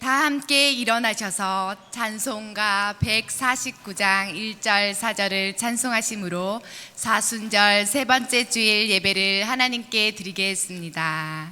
다 함께 일어나셔서 찬송가 149장 1절 4절을 찬송하심으로 사순절 세 번째 주일 예배를 하나님께 드리겠습니다.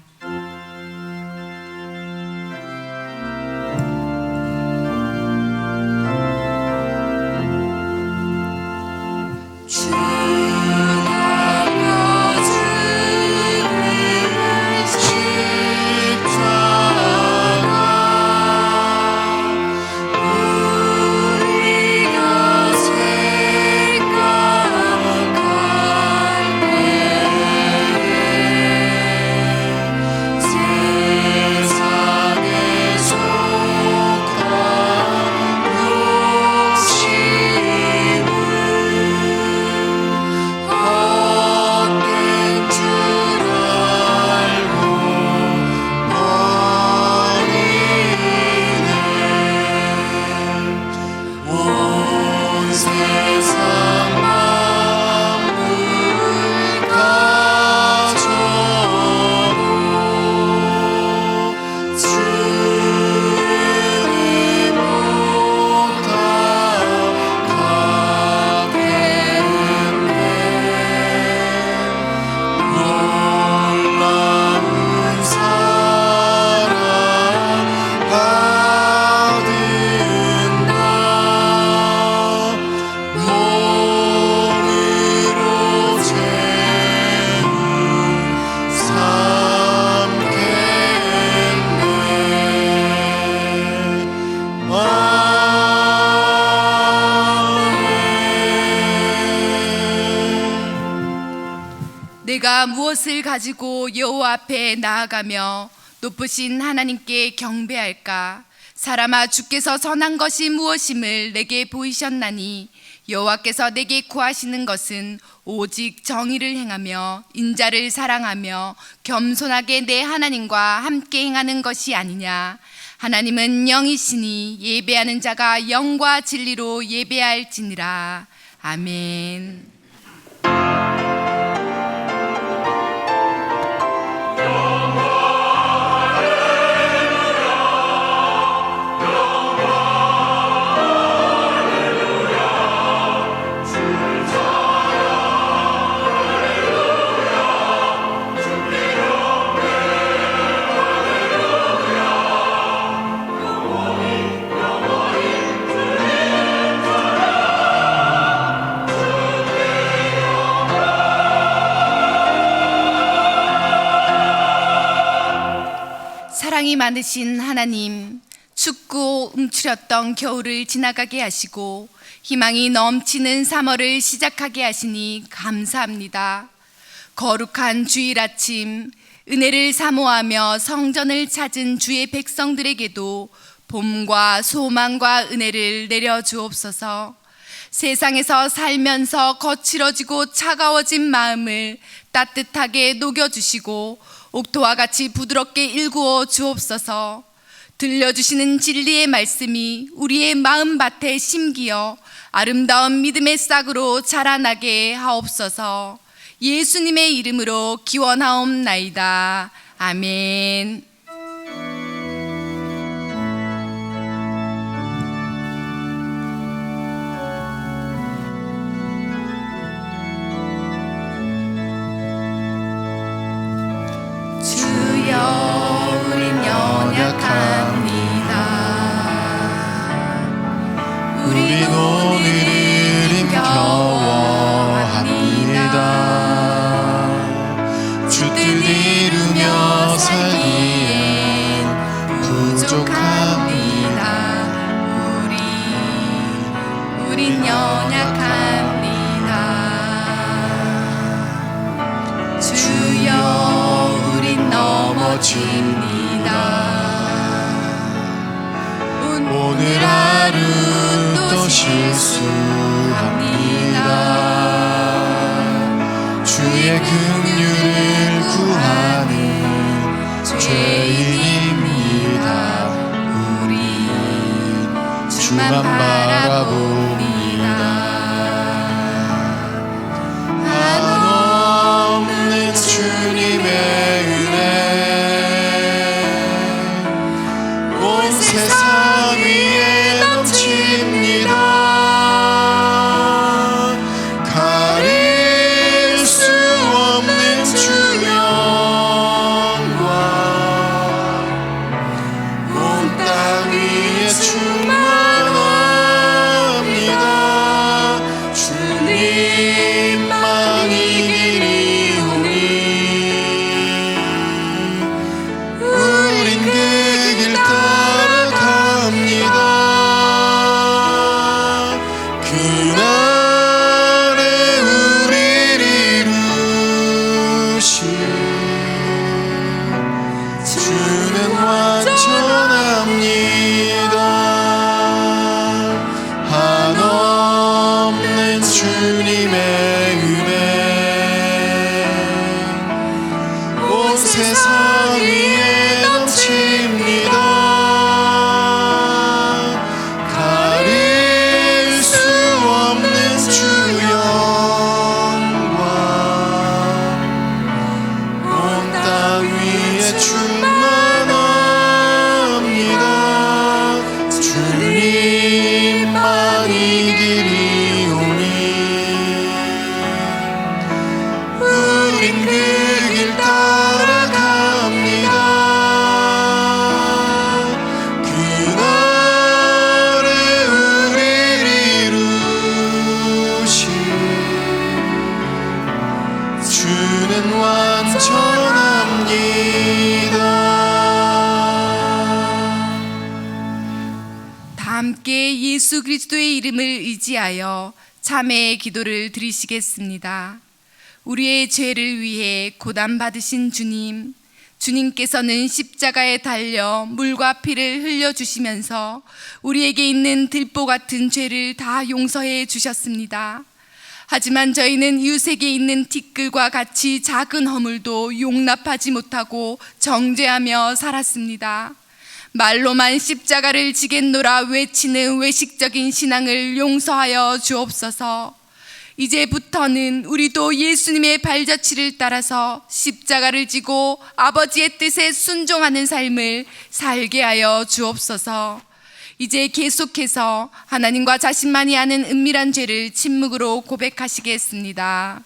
내가 무엇을 가지고 여호와 앞에 나아가며 높으신 하나님께 경배할까? 사람아, 주께서 선한 것이 무엇임을 내게 보이셨나니 여호와께서 내게 구하시는 것은 오직 정의를 행하며 인자를 사랑하며 겸손하게 내 하나님과 함께 행하는 것이 아니냐. 하나님은 영이시니 예배하는 자가 영과 진리로 예배할지니라. 아멘. 사랑이 많으신 하나님, 춥고 움츠렸던 겨울을 지나가게 하시고 희망이 넘치는 3월을 시작하게 하시니 감사합니다. 거룩한 주일 아침, 은혜를 사모하며 성전을 찾은 주의 백성들에게도 봄과 소망과 은혜를 내려주옵소서. 세상에서 살면서 거칠어지고 차가워진 마음을 따뜻하게 녹여주시고 옥토와 같이 부드럽게 일구어 주옵소서. 들려주시는 진리의 말씀이 우리의 마음밭에 심기어 아름다운 믿음의 싹으로 자라나게 하옵소서. 예수님의 이름으로 기원하옵나이다. 아멘. 주여, 우린 연약합니다. 우린 오늘을 힘겨워합니다. 주 뜻 이루며 살기엔 부족합니다. 우린 연약합니다. 주여, 우린 넘어집니다. 오늘 하루 또 실수합니다. 주의 긍휼을 구하는 죄인입니다. 우리 주만 바라봅니다. 한없는 주님의 은혜 온 세상 주님만 이기리오니 우린 그 길 따라갑니다. 그날에 우리를 이루시 주는 완전합니다. 한없는 주님의 은혜 온 세상 위에 넘칩니다. 가릴 수 없는 주 영광 온 땅 위에 충만합니다. 주님만 이기리오니 우린 그 길 따라갑니다. 그날에 우리를 이루시 주는 완전합니다. 다 함께 예수 그리스도의 이름을 의지하여 참회의 기도를 드리시겠습니다. 우리의 죄를 위해 고난받으신 주님, 주님께서는 십자가에 달려 물과 피를 흘려주시면서 우리에게 있는 들보 같은 죄를 다 용서해 주셨습니다. 하지만 저희는 이웃에게 있는 티끌과 같이 작은 허물도 용납하지 못하고 정죄하며 살았습니다. 말로만 십자가를 지겠노라 외치는 외식적인 신앙을 용서하여 주옵소서. 이제부터는 우리도 예수님의 발자취를 따라서 십자가를 지고 아버지의 뜻에 순종하는 삶을 살게 하여 주옵소서. 이제 계속해서 하나님과 자신만이 아는 은밀한 죄를 침묵으로 고백하시겠습니다.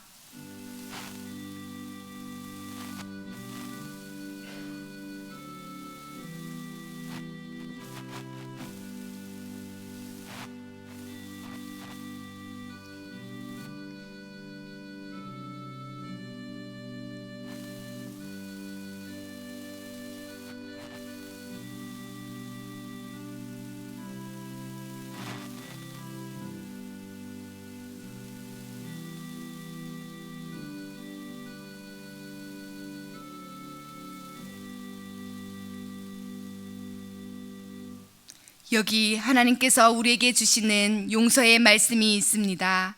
여기 하나님께서 우리에게 주시는 용서의 말씀이 있습니다.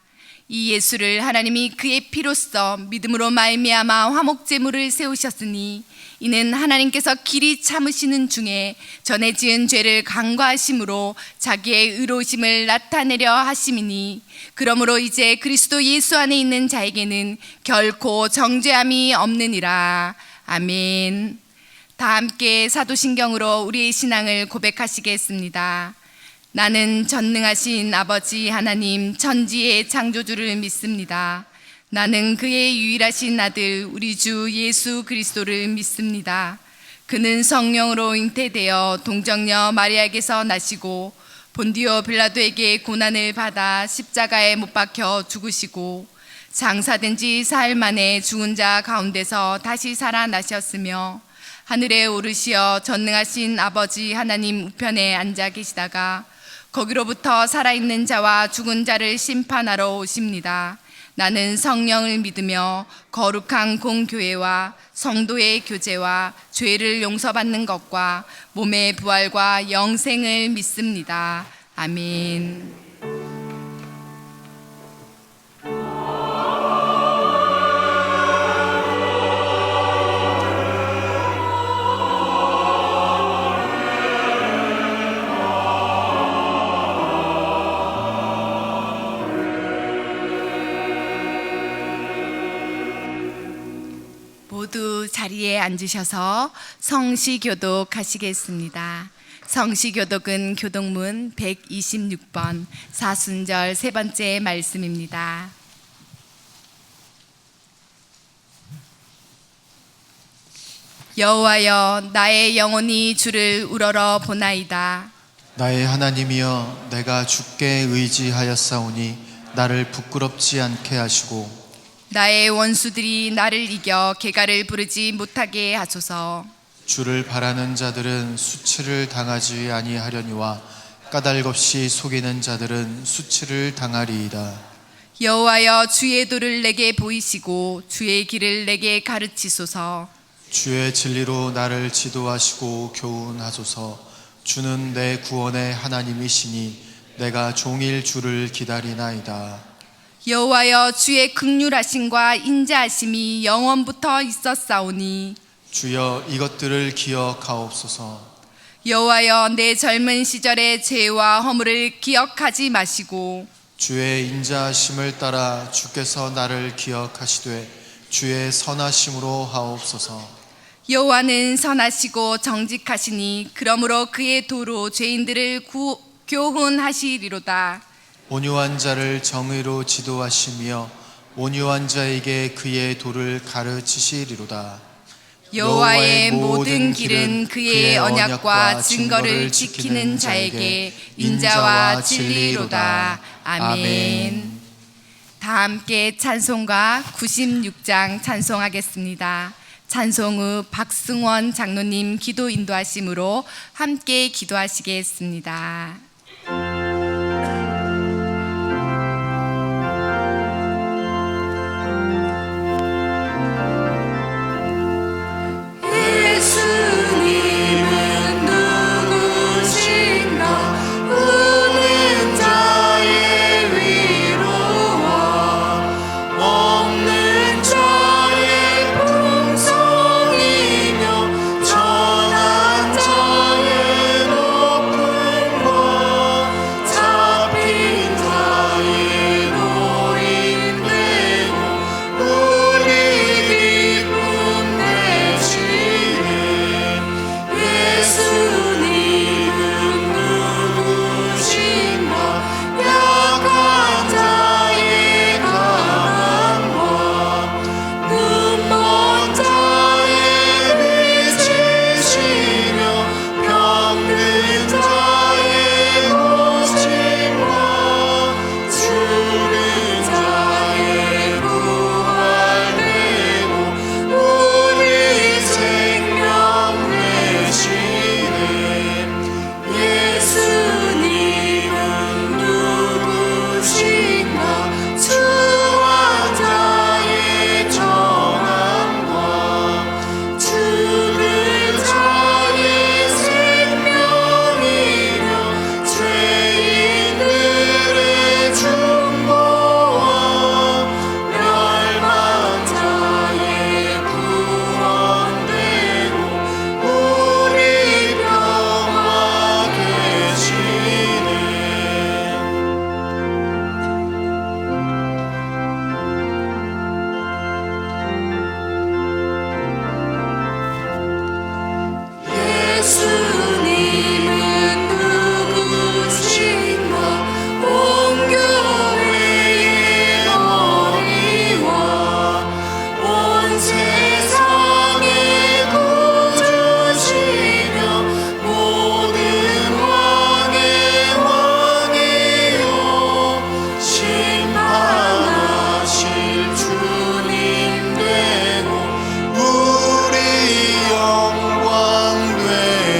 이 예수를 하나님이 그의 피로써 믿음으로 말미암아 화목제물을 세우셨으니 이는 하나님께서 길이 참으시는 중에 전에 지은 죄를 간과하심으로 자기의 의로우심을 나타내려 하심이니 그러므로 이제 그리스도 예수 안에 있는 자에게는 결코 정죄함이 없느니라. 아멘. 다 함께 사도신경으로 우리의 신앙을 고백하시겠습니다. 나는 전능하신 아버지 하나님 천지의 창조주를 믿습니다. 나는 그의 유일하신 아들 우리 주 예수 그리스도를 믿습니다. 그는 성령으로 잉태되어 동정녀 마리아에게서 나시고 본디오 빌라도에게 고난을 받아 십자가에 못 박혀 죽으시고 장사된 지 사흘 만에 죽은 자 가운데서 다시 살아나셨으며 하늘에 오르시어 전능하신 아버지 하나님 우편에 앉아 계시다가 거기로부터 살아있는 자와 죽은 자를 심판하러 오십니다. 나는 성령을 믿으며 거룩한 공교회와 성도의 교제와 죄를 용서받는 것과 몸의 부활과 영생을 믿습니다. 아멘. 모두 자리에 앉으셔서 성시교독 하시겠습니다. 성시교독은 교독문 126번 사순절 세 번째 말씀입니다. 여호와여, 나의 영혼이 주를 우러러 보나이다. 나의 하나님이여, 내가 주께 의지하였사오니 나를 부끄럽지 않게 하시고 나의 원수들이 나를 이겨 개가를 부르지 못하게 하소서. 주를 바라는 자들은 수치를 당하지 아니하려니와 까닭없이 속이는 자들은 수치를 당하리이다. 여호와여, 주의 도를 내게 보이시고 주의 길을 내게 가르치소서. 주의 진리로 나를 지도하시고 교훈하소서. 주는 내 구원의 하나님이시니 내가 종일 주를 기다리나이다. 여호와여, 주의 긍휼하심과 인자하심이 영원부터 있었사오니 주여 이것들을 기억하옵소서. 여호와여, 내 젊은 시절의 죄와 허물을 기억하지 마시고 주의 인자하심을 따라 주께서 나를 기억하시되 주의 선하심으로 하옵소서. 여호와는 선하시고 정직하시니 그러므로 그의 도로 죄인들을 교훈하시리로다. 온유한 자를 정의로 지도하시며 온유한 자에게 그의 도를 가르치시리로다. 여호와의 모든 길은 그의 언약과 증거를 지키는 자에게 인자와 진리로다. 아멘. 다 함께 찬송가 96장 찬송하겠습니다. 찬송 후 박승원 장로님 기도 인도하심으로 함께 기도하시겠습니다. 예수님은 누구신가? 우는 자의 위로와 없는 자의 풍성이며 천한 자의 높음과 잡힌 자의 노인되고 우리 기쁨 되시네. 예수님은 누구신가? 약한 자의 가난과 눈먼 자의 빛이시며 병든 자의 고침과 죽은 자의 부활되고 우리 생명 되시네. 예수님은 누구신가? 주와 자의 정함과 죽은 자의 생명이며 죄인들의 중보와 멸망 자의 구원되고 우리 평화 되시네. 예수님은 누구신가? 온 교회의 머리와 온 세상의 구주시며 모든 왕의 왕이요 심판하실 주님 되고 우리 영광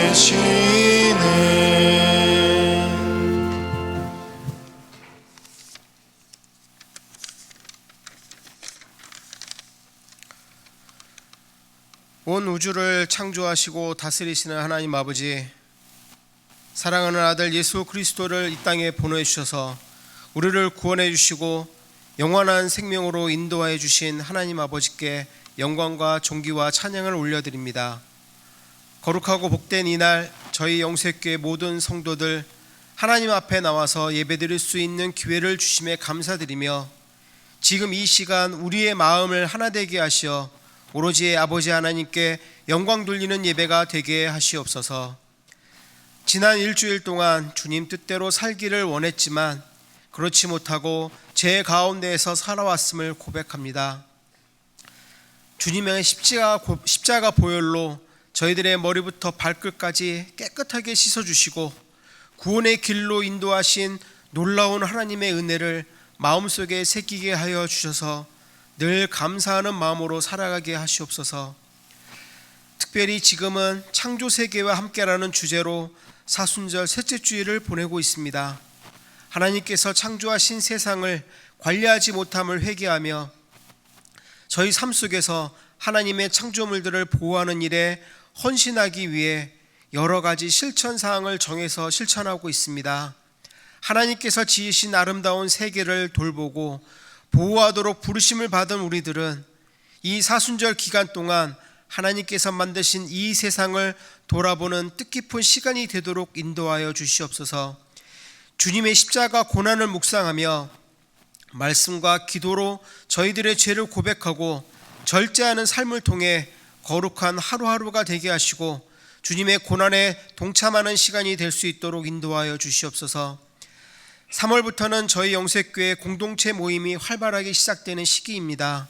되시네. 온 우주를 창조하시고 다스리시는 하나님 아버지, 사랑하는 아들 예수 그리스도를 이 땅에 보내주셔서 우리를 구원해 주시고 영원한 생명으로 인도하여 주신 하나님 아버지께 영광과 존귀와 찬양을 올려드립니다. 거룩하고 복된 이날 저희 영세교회 모든 성도들 하나님 앞에 나와서 예배드릴 수 있는 기회를 주심에 감사드리며 지금 이 시간 우리의 마음을 하나 되게 하시어 오로지 아버지 하나님께 영광 돌리는 예배가 되게 하시옵소서. 지난 일주일 동안 주님 뜻대로 살기를 원했지만 그렇지 못하고 제 가운데에서 살아왔음을 고백합니다. 주님의 십자가 보혈로 저희들의 머리부터 발끝까지 깨끗하게 씻어주시고 구원의 길로 인도하신 놀라운 하나님의 은혜를 마음속에 새기게 하여 주셔서 늘 감사하는 마음으로 살아가게 하시옵소서. 특별히 지금은 창조 세계와 함께라는 주제로 사순절 셋째 주일을 보내고 있습니다. 하나님께서 창조하신 세상을 관리하지 못함을 회개하며 저희 삶 속에서 하나님의 창조물들을 보호하는 일에 헌신하기 위해 여러 가지 실천 사항을 정해서 실천하고 있습니다. 하나님께서 지으신 아름다운 세계를 돌보고 보호하도록 부르심을 받은 우리들은 이 사순절 기간 동안 하나님께서 만드신 이 세상을 돌아보는 뜻깊은 시간이 되도록 인도하여 주시옵소서. 주님의 십자가 고난을 묵상하며 말씀과 기도로 저희들의 죄를 고백하고 절제하는 삶을 통해 거룩한 하루하루가 되게 하시고 주님의 고난에 동참하는 시간이 될 수 있도록 인도하여 주시옵소서. 3월부터는 저희 영색교회 공동체 모임이 활발하게 시작되는 시기입니다.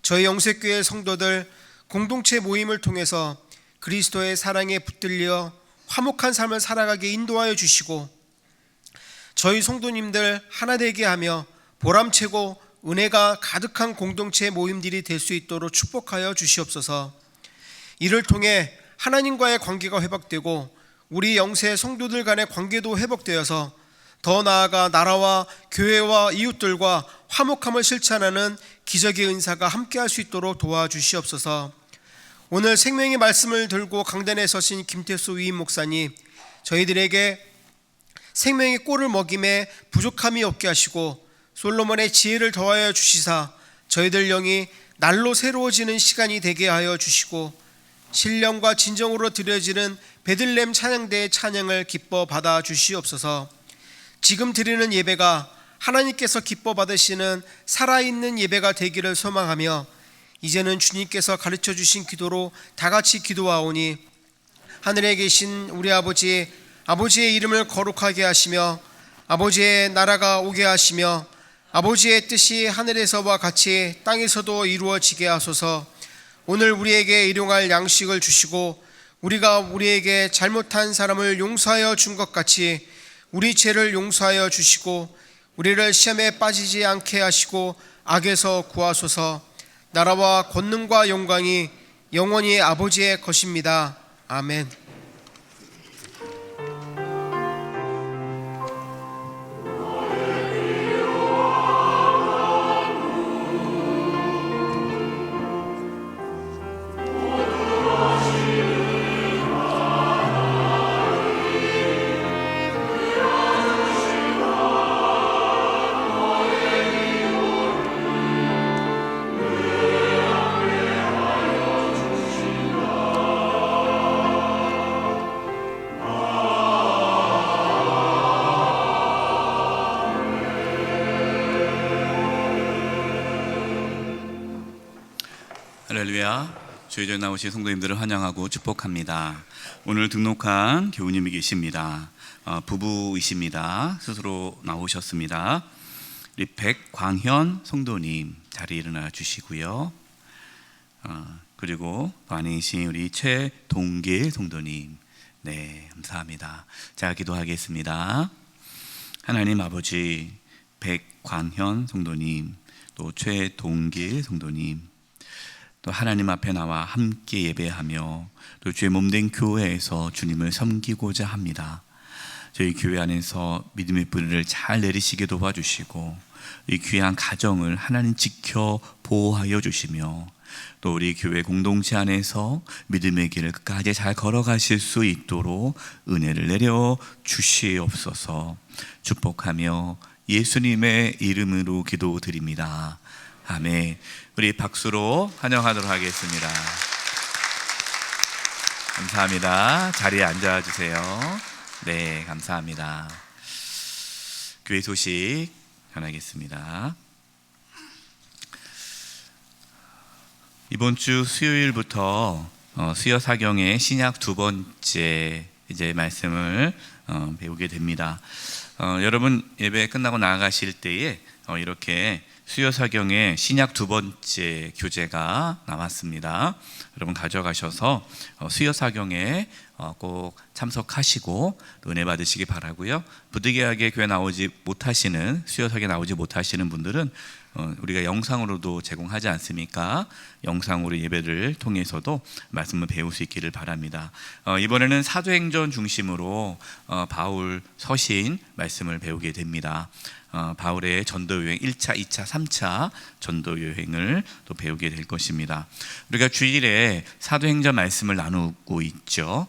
저희 영색교회 성도들 공동체 모임을 통해서 그리스도의 사랑에 붙들려 화목한 삶을 살아가게 인도하여 주시고 저희 성도님들 하나 되게 하며 보람채고 은혜가 가득한 공동체 모임들이 될 수 있도록 축복하여 주시옵소서. 이를 통해 하나님과의 관계가 회복되고 우리 영세 성도들 간의 관계도 회복되어서 더 나아가 나라와 교회와 이웃들과 화목함을 실천하는 기적의 은사가 함께할 수 있도록 도와주시옵소서. 오늘 생명의 말씀을 들고 강단에 서신 김태수 위임 목사님, 저희들에게 생명의 꼴을 먹임에 부족함이 없게 하시고 솔로몬의 지혜를 더하여 주시사 저희들 영이 날로 새로워지는 시간이 되게 하여 주시고 신령과 진정으로 드려지는 베들레헴 찬양대의 찬양을 기뻐 받아 주시옵소서. 지금 드리는 예배가 하나님께서 기뻐 받으시는 살아있는 예배가 되기를 소망하며 이제는 주님께서 가르쳐 주신 기도로 다 같이 기도하오니 하늘에 계신 우리 아버지의 이름을 거룩하게 하시며 아버지의 나라가 오게 하시며 아버지의 뜻이 하늘에서와 같이 땅에서도 이루어지게 하소서. 오늘 우리에게 일용할 양식을 주시고 우리가 우리에게 잘못한 사람을 용서하여 준 것 같이 우리 죄를 용서하여 주시고 우리를 시험에 빠지지 않게 하시고 악에서 구하소서. 나라와 권능과 영광이 영원히 아버지의 것입니다. 아멘. 할렐루야. 주의전 나오신 성도님들을 환영하고 축복합니다. 오늘 등록한 교우님이 계십니다. 부부이십니다. 스스로 나오셨습니다. 우리 백광현 성도님 자리에 일어나 주시고요. 그리고 또 안에 계신 우리 최동길 성도님, 네, 감사합니다. 제가 기도하겠습니다. 하나님 아버지, 백광현 성도님, 또 최동길 성도님, 또 하나님 앞에 나와 함께 예배하며 또 주의 몸된 교회에서 주님을 섬기고자 합니다. 저희 교회 안에서 믿음의 뿌리를 잘 내리시게 도와주시고 이 귀한 가정을 하나님 지켜 보호하여 주시며 또 우리 교회 공동체 안에서 믿음의 길을 끝까지 잘 걸어가실 수 있도록 은혜를 내려 주시옵소서. 축복하며 예수님의 이름으로 기도드립니다. 아멘. 우리 박수로 환영하도록 하겠습니다. 감사합니다. 자리에 앉아주세요. 네, 감사합니다. 교회 소식 전하겠습니다. 이번 주 수요일부터 수요 사경의 신약 두 번째 이제 말씀을 배우게 됩니다. 여러분 예배 끝나고 나가실 때에 이렇게 수요사경의 신약 두 번째 교재가 나왔습니다. 여러분 가져가셔서 수요사경에 꼭 참석하시고 은혜 받으시기 바라고요. 부득이하게 교회 나오지 못하시는, 수요사경에 나오지 못하시는 분들은 우리가 영상으로도 제공하지 않습니까? 영상으로 예배를 통해서도 말씀을 배울 수 있기를 바랍니다. 이번에는 사도행전 중심으로 바울 서신 말씀을 배우게 됩니다. 바울의 전도여행 1차, 2차, 3차 전도여행을 또 배우게 될 것입니다. 우리가 주일에 사도행전 말씀을 나누고 있죠.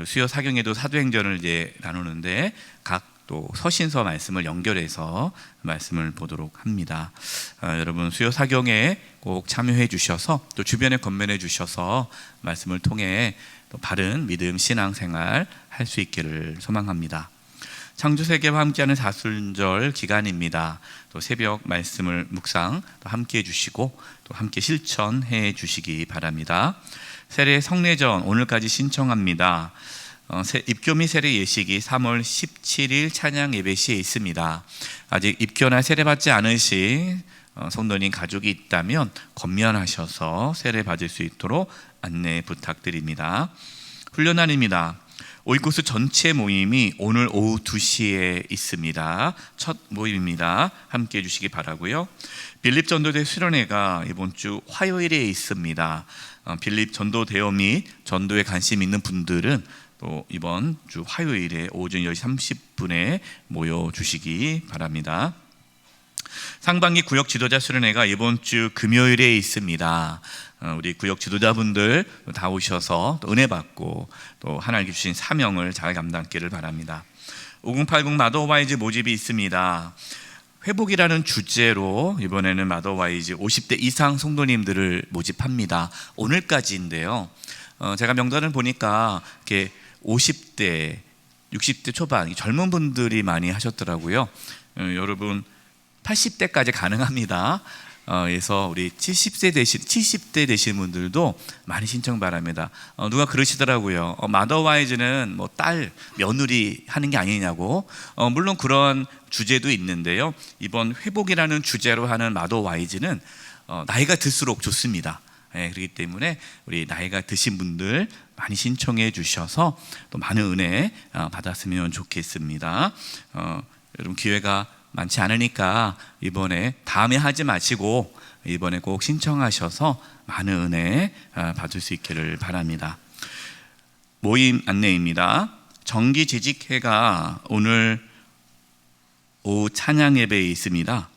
수요 사경에도 사도행전을 이제 나누는데 각 또 서신서 말씀을 연결해서 말씀을 보도록 합니다. 여러분 수요 사경에 꼭 참여해 주셔서 또 주변에 건면해 주셔서 말씀을 통해 또 바른 믿음 신앙생활 할 수 있기를 소망합니다. 창조세계와 함께하는 사순절 기간입니다. 또 새벽 말씀을 묵상 또 함께해 주시고 또 함께 실천해 주시기 바랍니다. 세례 성례전 오늘까지 신청합니다. 입교 및 세례 예식이 3월 17일 찬양 예배 시에 있습니다. 아직 입교나 세례 받지 않으신 성도님 가족이 있다면 건면하셔서 세례 받을 수 있도록 안내 부탁드립니다. 훈련날입니다. 오이코스 전체 모임이 오늘 오후 2시에 있습니다. 첫 모임입니다. 함께해 주시기 바라고요. 빌립 전도대 수련회가 이번 주 화요일에 있습니다. 빌립 전도대여 및 전도에 관심 있는 분들은 또 이번 주 화요일에 오전 10시 30분에 모여주시기 바랍니다. 상반기 구역 지도자 수련회가 이번 주 금요일에 있습니다. 우리 구역 지도자분들 다 오셔서 또 은혜 받고 또 하나님께 주신 사명을 잘 감당하기를 바랍니다. 5080 마더와이즈 모집이 있습니다. 회복이라는 주제로 이번에는 마더와이즈 50대 이상 성도님들을 모집합니다. 오늘까지인데요. 제가 명단을 보니까 이렇게 50대, 60대 초반 젊은 분들이 많이 하셨더라고요. 여러분 80대까지 가능합니다. 그래서 우리 70대 되신 분들도 많이 신청 바랍니다. 누가 그러시더라고요. 마더와이즈는 뭐 딸, 며느리 하는 게 아니냐고. 물론 그런 주제도 있는데요. 이번 회복이라는 주제로 하는 마더와이즈는 나이가 들수록 좋습니다. 그렇기 때문에 우리 나이가 드신 분들 많이 신청해 주셔서 또 많은 은혜 받았으면 좋겠습니다. 여러분 기회가 많지 않으니까 이번에 다음에 하지 마시고 이번에 꼭 신청하셔서 많은 은혜 받을 수 있기를 바랍니다. 모임 안내입니다. 정기재직회가 오늘 오후 찬양 예배에 있습니다.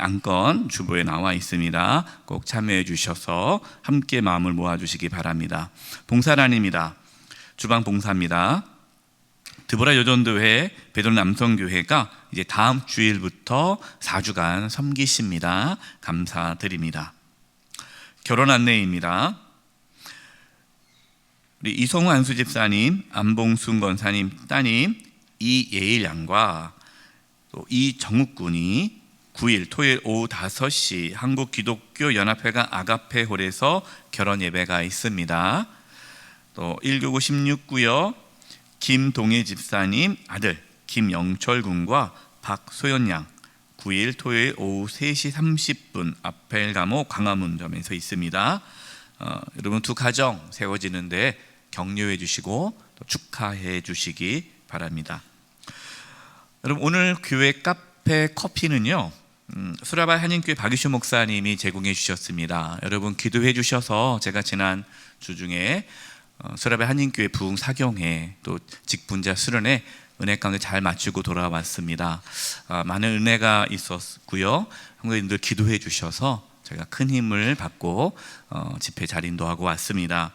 안건 주보에 나와 있습니다. 꼭 참여해 주셔서 함께 마음을 모아주시기 바랍니다. 봉사란입니다. 주방 봉사입니다. 드보라 여전도회 베드로 남성교회가 이제 다음 주일부터 4주간 섬기십니다. 감사드립니다. 결혼 안내입니다. 우리 이성우 안수 집사님, 안봉순 권사님 따님 이예일 양과 또 이정욱 군이 9일 토요일 오후 5시 한국기독교연합회관 아가페홀에서 결혼 예배가 있습니다. 또 1교구 16구역 김동혜 집사님 아들 김영철 군과 박소연 양 9일 토요일 오후 3시 30분 아펠가모 광화문점에서 있습니다. 여러분 두 가정 세워지는데 격려해 주시고 또 축하해 주시기 바랍니다. 여러분 오늘 교회 카페 커피는요 수라바이 한인교회 박유슈 목사님이 제공해 주셨습니다. 여러분 기도해 주셔서 제가 지난 주 중에 수라바이 한인교회 부흥 사경회 또 직분자 수련회 은혜 가운데 잘 마치고 돌아왔습니다. 많은 은혜가 있었고요. 성도님들 기도해 주셔서 제가 큰 힘을 받고 집회 잘 인도하고 왔습니다.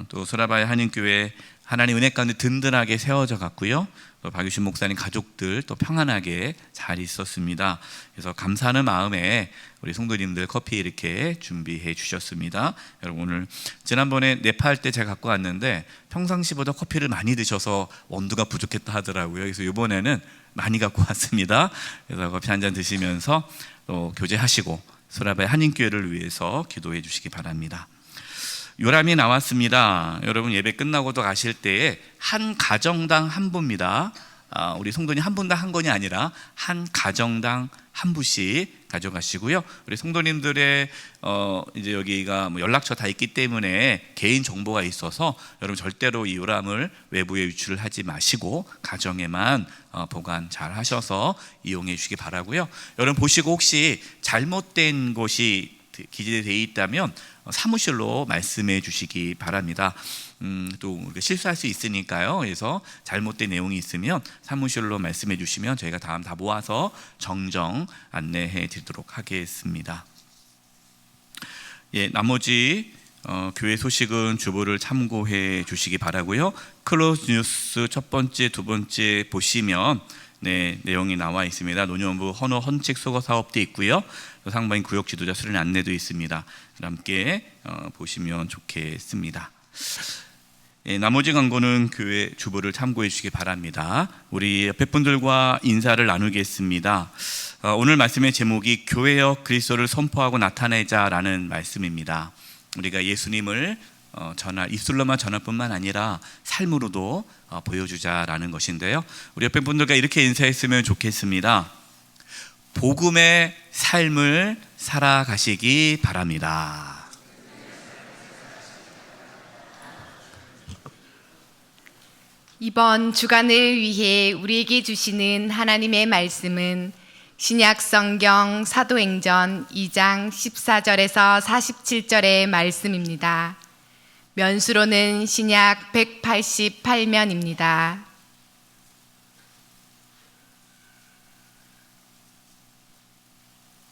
또 수라바이 한인교회 하나님 은혜 가운데 든든하게 세워져 갔고요. 또 박유신 목사님 가족들 또 평안하게 잘 있었습니다. 그래서 감사하는 마음에 우리 성도님들 커피 이렇게 준비해 주셨습니다. 여러분 오늘 지난번에 네팔 때 제가 갖고 왔는데 평상시보다 커피를 많이 드셔서 원두가 부족했다 하더라고요. 그래서 이번에는 많이 갖고 왔습니다. 그래서 커피 한 잔 드시면서 또 교제하시고 수라바이 한인교회를 위해서 기도해 주시기 바랍니다. 요람이 나왔습니다. 여러분 예배 끝나고도 가실 때에 한 가정당 한 분입니다. 우리 성도님 한 분당 한 건이 아니라 한 가정당 한 부씩 가져가시고요. 우리 성도님들의 이제 여기가 뭐 연락처 다 있기 때문에 개인 정보가 있어서 여러분 절대로 이 요람을 외부에 유출을 하지 마시고 가정에만 보관 잘 하셔서 이용해 주시기 바라고요. 여러분 보시고 혹시 잘못된 것이 기재되어 있다면 사무실로 말씀해 주시기 바랍니다. 또 우리가 실수할 수 있으니까요. 그래서 잘못된 내용이 있으면 사무실로 말씀해 주시면 저희가 다음 다 모아서 정정 안내해 드리도록 하겠습니다. 예, 나머지 교회 소식은 주보를 참고해 주시기 바라고요. 클로즈 뉴스 첫 번째, 두 번째 보시면 내용이 나와 있습니다. 노년부 헌어 헌책 수거 사업도 있고요. 상반인 구역 지도자 수련 안내도 있습니다. 함께 보시면 좋겠습니다. 예, 나머지 광고는 교회 주보를 참고해 주시기 바랍니다. 우리 옆에 분들과 인사를 나누겠습니다. 오늘 말씀의 제목이 교회여 그리스도를 선포하고 나타내자라는 말씀입니다. 우리가 예수님을 입술로만 전할 뿐만 아니라 삶으로도 보여주자라는 것인데요. 우리 옆에 분들과 이렇게 인사했으면 좋겠습니다. 복음의 삶을 살아가시기 바랍니다. 이번 주간을 위해 우리에게 주시는 하나님의 말씀은 신약성경 사도행전 2장 14절에서 47절의 말씀입니다. 면수로는 신약 188면입니다.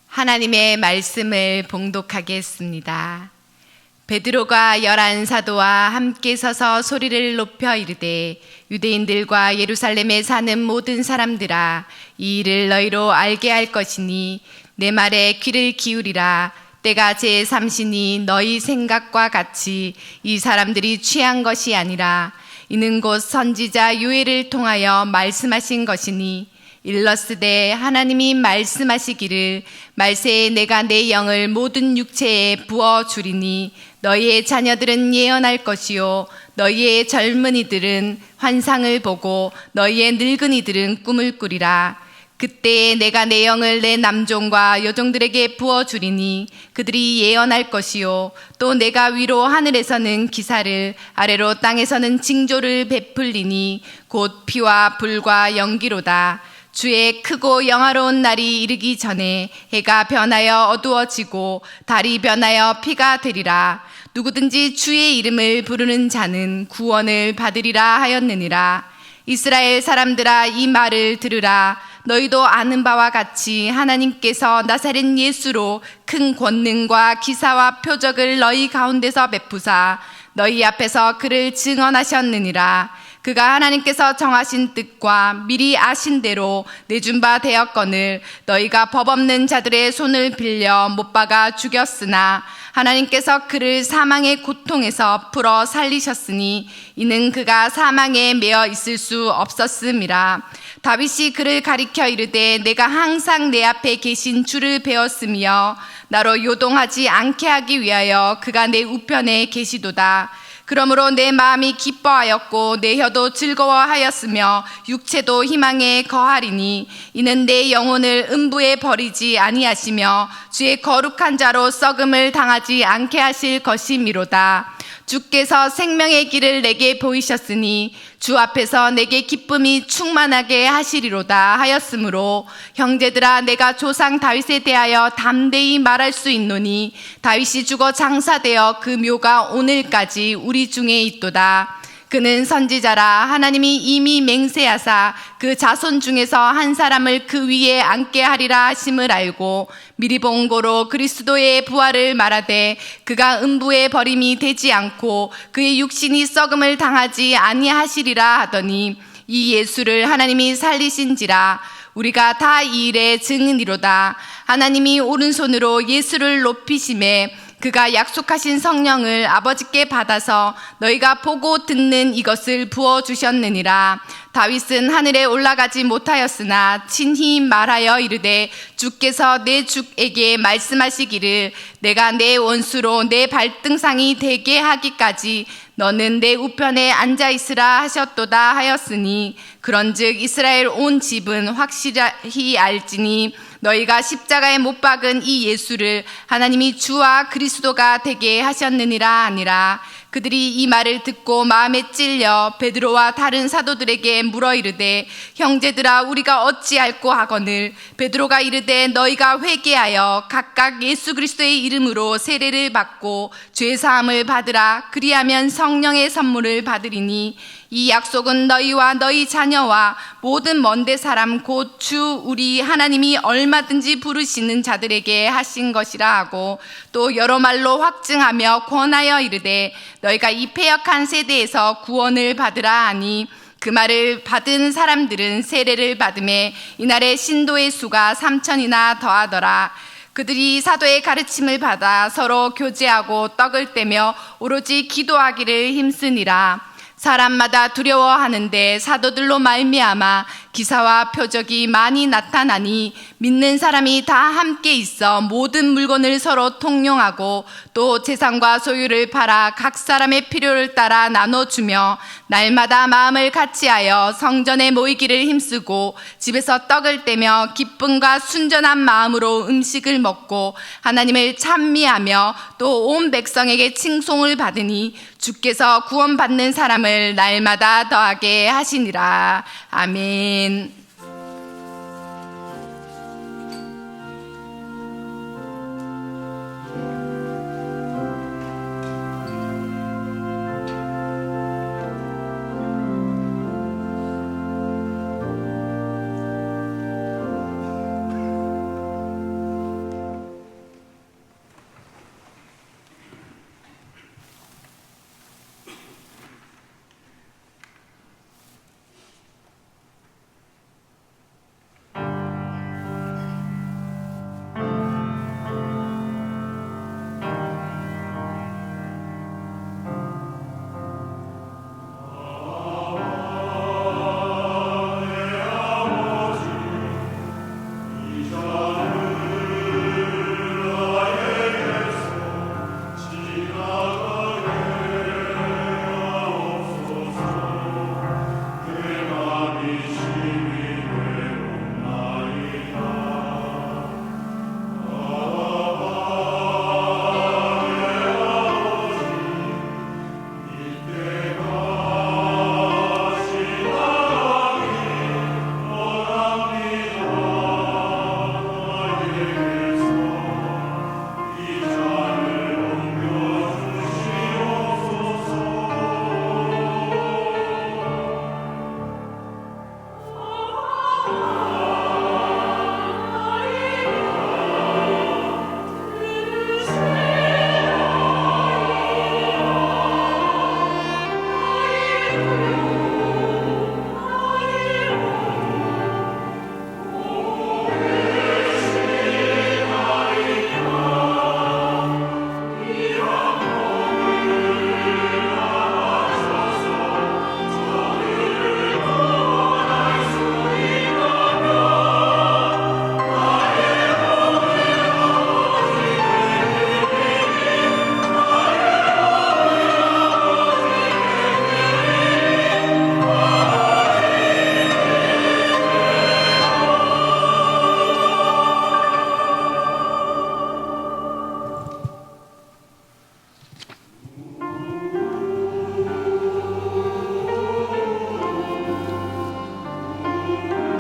하나님의 말씀을 봉독하겠습니다. 베드로가 11 사도와 함께 서서 소리를 높여 이르되 유대인들과 예루살렘에 사는 모든 사람들아 이 일을 너희로 알게 할 것이니 내 말에 귀를 기울이라. 때가 제3시니 너희 생각과 같이 이 사람들이 취한 것이 아니라 이는 곧 선지자 요엘을 통하여 말씀하신 것이니 일러스되 하나님이 말씀하시기를 말세에 내가 내 영을 모든 육체에 부어주리니 너희의 자녀들은 예언할 것이요 너희의 젊은이들은 환상을 보고 너희의 늙은이들은 꿈을 꾸리라. 그때에 내가 내 영을 내 남종과 여종들에게 부어주리니 그들이 예언할 것이요 또 내가 위로 하늘에서는 기사를 아래로 땅에서는 징조를 베풀리니 곧 피와 불과 연기로다. 주의 크고 영화로운 날이 이르기 전에 해가 변하여 어두워지고 달이 변하여 피가 되리라. 누구든지 주의 이름을 부르는 자는 구원을 받으리라 하였느니라. 이스라엘 사람들아 이 말을 들으라. 너희도 아는 바와 같이 하나님께서 나사렛 예수로 큰 권능과 기사와 표적을 너희 가운데서 베푸사 너희 앞에서 그를 증언하셨느니라. 그가 하나님께서 정하신 뜻과 미리 아신 대로 내준 바 되었거늘 너희가 법 없는 자들의 손을 빌려 못 박아 죽였으나 하나님께서 그를 사망의 고통에서 풀어 살리셨으니 이는 그가 사망에 매어 있을 수 없었음이라. 다윗이 그를 가리켜 이르되 내가 항상 내 앞에 계신 주를 배웠으며 나로 요동하지 않게 하기 위하여 그가 내 우편에 계시도다. 그러므로 내 마음이 기뻐하였고 내 혀도 즐거워하였으며 육체도 희망에 거하리니 이는 내 영혼을 음부에 버리지 아니하시며 주의 거룩한 자로 썩음을 당하지 않게 하실 것이미로다. 주께서 생명의 길을 내게 보이셨으니 주 앞에서 내게 기쁨이 충만하게 하시리로다 하였으므로 형제들아 내가 조상 다윗에 대하여 담대히 말할 수 있노니 다윗이 죽어 장사되어 그 묘가 오늘까지 우리 중에 있도다. 그는 선지자라 하나님이 이미 맹세하사 그 자손 중에서 한 사람을 그 위에 앉게 하리라 하심을 알고 미리 본 고로 그리스도의 부활을 말하되 그가 음부에 버림이 되지 않고 그의 육신이 썩음을 당하지 아니하시리라 하더니 이 예수를 하나님이 살리신지라. 우리가 다 이 일의 증인이로다. 하나님이 오른손으로 예수를 높이심에 그가 약속하신 성령을 아버지께 받아서 너희가 보고 듣는 이것을 부어주셨느니라. 다윗은 하늘에 올라가지 못하였으나 친히 말하여 이르되 주께서 내 주에게 말씀하시기를 내가 내 원수로 내 발등상이 되게 하기까지 너는 내 우편에 앉아있으라 하셨도다 하였으니 그런즉 이스라엘 온 집은 확실히 알지니 너희가 십자가에 못 박은 이 예수를 하나님이 주와 그리스도가 되게 하셨느니라 하니라. 그들이 이 말을 듣고 마음에 찔려 베드로와 다른 사도들에게 물어 이르되 형제들아 우리가 어찌할꼬 하거늘 베드로가 이르되 너희가 회개하여 각각 예수 그리스도의 이름으로 세례를 받고 죄 사함을 받으라. 그리하면 성령의 선물을 받으리니 이 약속은 너희와 너희 자녀와 모든 먼데 사람 곧 주 우리 하나님이 얼마든지 부르시는 자들에게 하신 것이라 하고 또 여러 말로 확증하며 권하여 이르되 너희가 이 패역한 세대에서 구원을 받으라 하니 그 말을 받은 사람들은 세례를 받음에 이날에 신도의 수가 3,000이나 더하더라. 그들이 사도의 가르침을 받아 서로 교제하고 떡을 떼며 오로지 기도하기를 힘쓰니라. 사람마다 두려워하는데 사도들로 말미암아 기사와 표적이 많이 나타나니 믿는 사람이 다 함께 있어 모든 물건을 서로 통용하고 또 재산과 소유를 팔아 각 사람의 필요를 따라 나눠주며 날마다 마음을 같이하여 성전에 모이기를 힘쓰고 집에서 떡을 떼며 기쁨과 순전한 마음으로 음식을 먹고 하나님을 찬미하며 또 온 백성에게 칭송을 받으니 주께서 구원받는 사람을 날마다 더하게 하시니라. 아멘.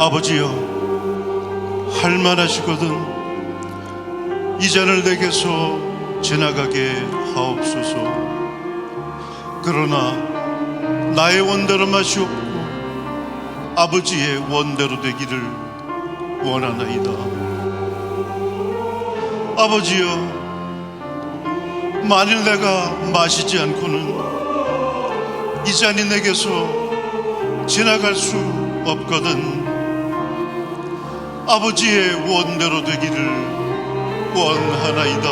아버지여, 할만하시거든 이 잔을 내게서 지나가게 하옵소서. 그러나 나의 원대로 마시옵고 아버지의 원대로 되기를 원하나이다. 아버지여, 만일 내가 마시지 않고는 이 잔이 내게서 지나갈 수 없거든. 아버지의 원대로 되기를 원하나이다.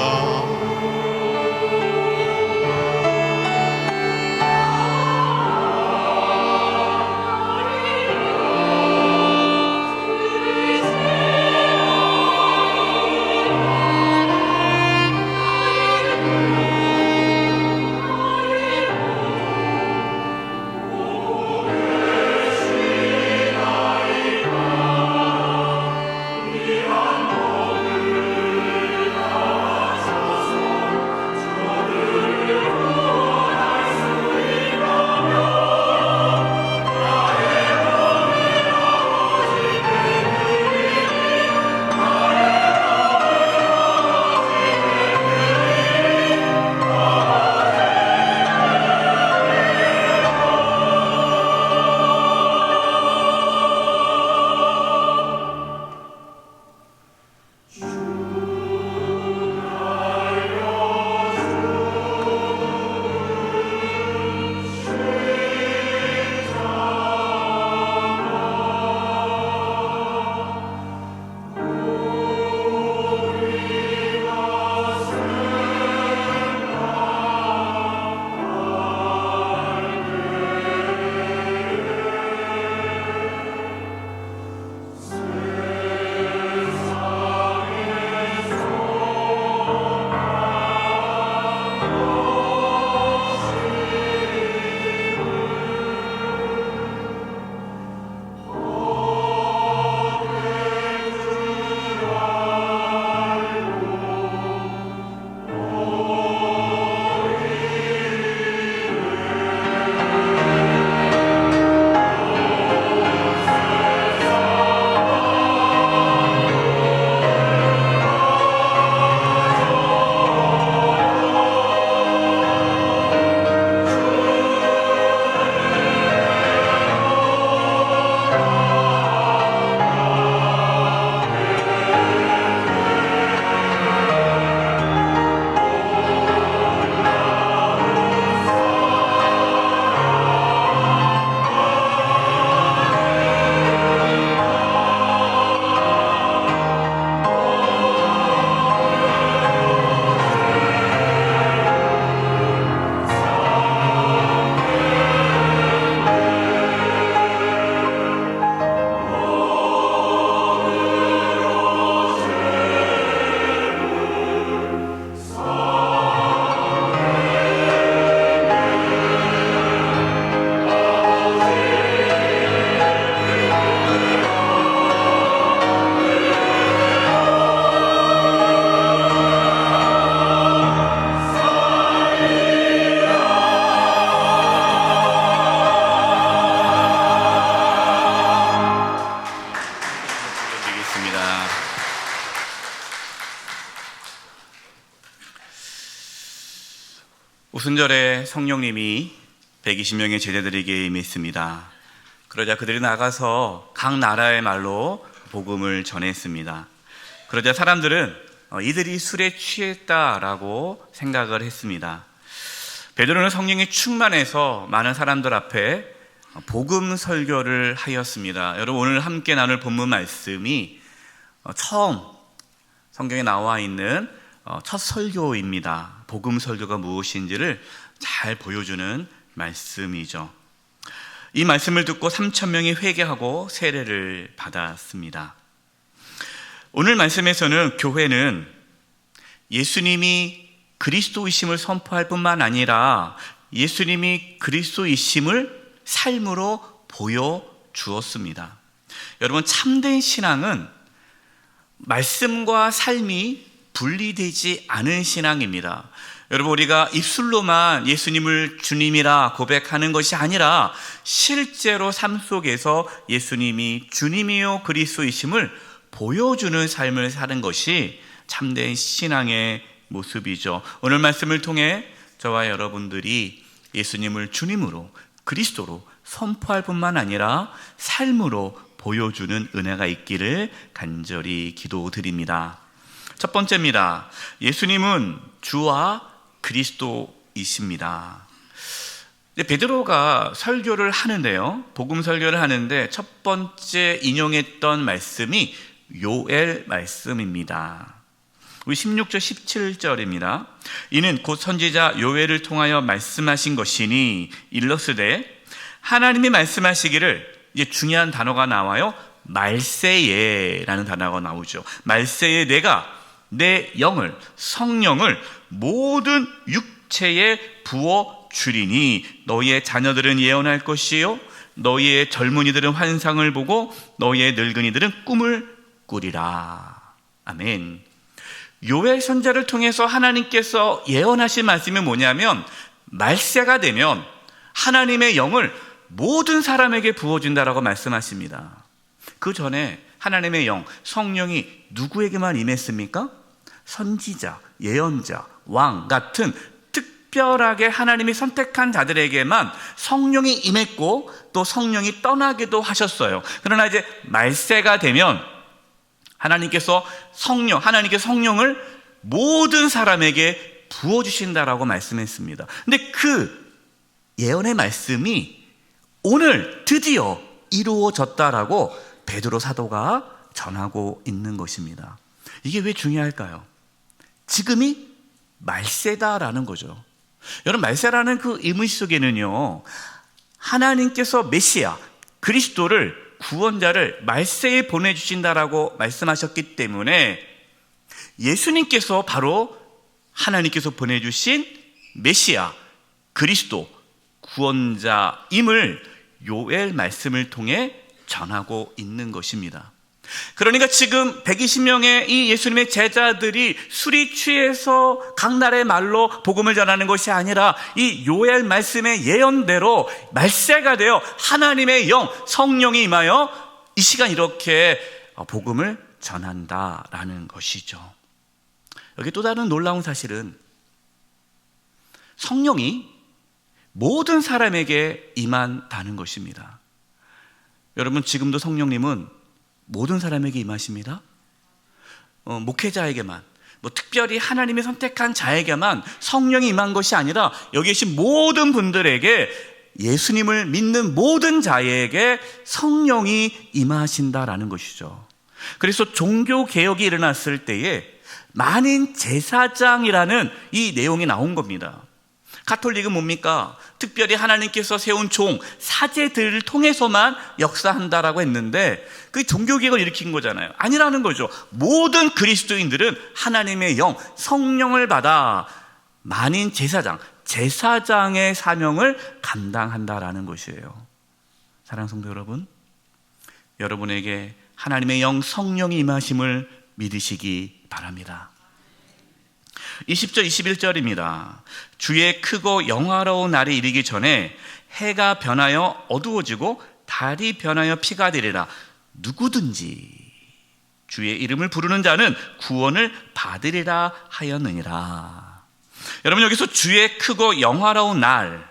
오순절에 성령님이 120명의 제자들에게 임했습니다. 그러자 그들이 나가서 각 나라의 말로 복음을 전했습니다. 그러자 사람들은 이들이 술에 취했다라고 생각을 했습니다. 베드로는 성령이 충만해서 많은 사람들 앞에 복음 설교를 하였습니다. 여러분, 오늘 함께 나눌 본문 말씀이 처음 성경에 나와 있는 첫 설교입니다. 복음 설교가 무엇인지를 잘 보여주는 말씀이죠. 이 말씀을 듣고 3,000명이 회개하고 세례를 받았습니다. 오늘 말씀에서는 교회는 예수님이 그리스도이심을 선포할 뿐만 아니라 예수님이 그리스도이심을 삶으로 보여주었습니다. 여러분, 참된 신앙은 말씀과 삶이 분리되지 않은 신앙입니다. 여러분, 우리가 입술로만 예수님을 주님이라 고백하는 것이 아니라 실제로 삶 속에서 예수님이 주님이요 그리스도이심을 보여주는 삶을 사는 것이 참된 신앙의 모습이죠. 오늘 말씀을 통해 저와 여러분들이 예수님을 주님으로 그리스도로 선포할 뿐만 아니라 삶으로 보여주는 은혜가 있기를 간절히 기도드립니다. 첫 번째입니다. 예수님은 주와 그리스도이십니다. 베드로가 설교를 하는데요, 복음 설교를 하는데 첫 번째 인용했던 말씀이 요엘 말씀입니다. 우리 16절 17절입니다. 이는 곧 선지자 요엘을 통하여 말씀하신 것이니 일러스되 하나님이 말씀하시기를, 이제 중요한 단어가 나와요. 말세에라는 단어가 나오죠. 말세에 내가 내 영을, 성령을 모든 육체에 부어 주리니 너희의 자녀들은 예언할 것이요 너희의 젊은이들은 환상을 보고 너희의 늙은이들은 꿈을 꾸리라. 아멘. 요엘 선지자를 통해서 하나님께서 예언하신 말씀이 뭐냐면, 말세가 되면 하나님의 영을 모든 사람에게 부어준다라고 말씀하십니다. 그 전에 하나님의 영, 성령이 누구에게만 임했습니까? 선지자, 예언자, 왕 같은 특별하게 하나님이 선택한 자들에게만 성령이 임했고 또 성령이 떠나기도 하셨어요. 그러나 이제 말세가 되면 하나님께서 성령을 모든 사람에게 부어주신다라고 말씀했습니다. 근데 그 예언의 말씀이 오늘 드디어 이루어졌다라고 베드로 사도가 전하고 있는 것입니다. 이게 왜 중요할까요? 지금이 말세다라는 거죠. 여러분, 말세라는 그 의미 속에는요, 하나님께서 메시아, 그리스도를, 구원자를 말세에 보내주신다라고 말씀하셨기 때문에 예수님께서 바로 하나님께서 보내주신 메시아, 그리스도, 구원자임을 요엘 말씀을 통해 전하고 있는 것입니다. 그러니까 지금 120명의 이 예수님의 제자들이 술이 취해서 각 나라의 말로 복음을 전하는 것이 아니라 이 요엘 말씀의 예언대로 말세가 되어 하나님의 영, 성령이 임하여 이 시간 이렇게 복음을 전한다라는 것이죠. 여기 또 다른 놀라운 사실은 성령이 모든 사람에게 임한다는 것입니다. 여러분, 지금도 성령님은 모든 사람에게 임하십니다. 목회자에게만, 특별히 하나님이 선택한 자에게만 성령이 임한 것이 아니라 여기 계신 모든 분들에게, 예수님을 믿는 모든 자에게 성령이 임하신다라는 것이죠. 그래서 종교개혁이 일어났을 때에 만인 제사장이라는 이 내용이 나온 겁니다. 가톨릭은 뭡니까? 특별히 하나님께서 세운 종, 사제들을 통해서만 역사한다라고 했는데 그게 종교개혁을 일으킨 거잖아요. 아니라는 거죠. 모든 그리스도인들은 하나님의 영, 성령을 받아 만인 제사장, 제사장의 사명을 감당한다라는 것이에요. 사랑하는 성도 여러분, 여러분에게 하나님의 영, 성령이 임하심을 믿으시기 바랍니다. 20절 21절입니다. 주의 크고 영화로운 날이 이르기 전에 해가 변하여 어두워지고 달이 변하여 피가 되리라. 누구든지 주의 이름을 부르는 자는 구원을 받으리라 하였느니라. 여러분, 여기서 주의 크고 영화로운 날,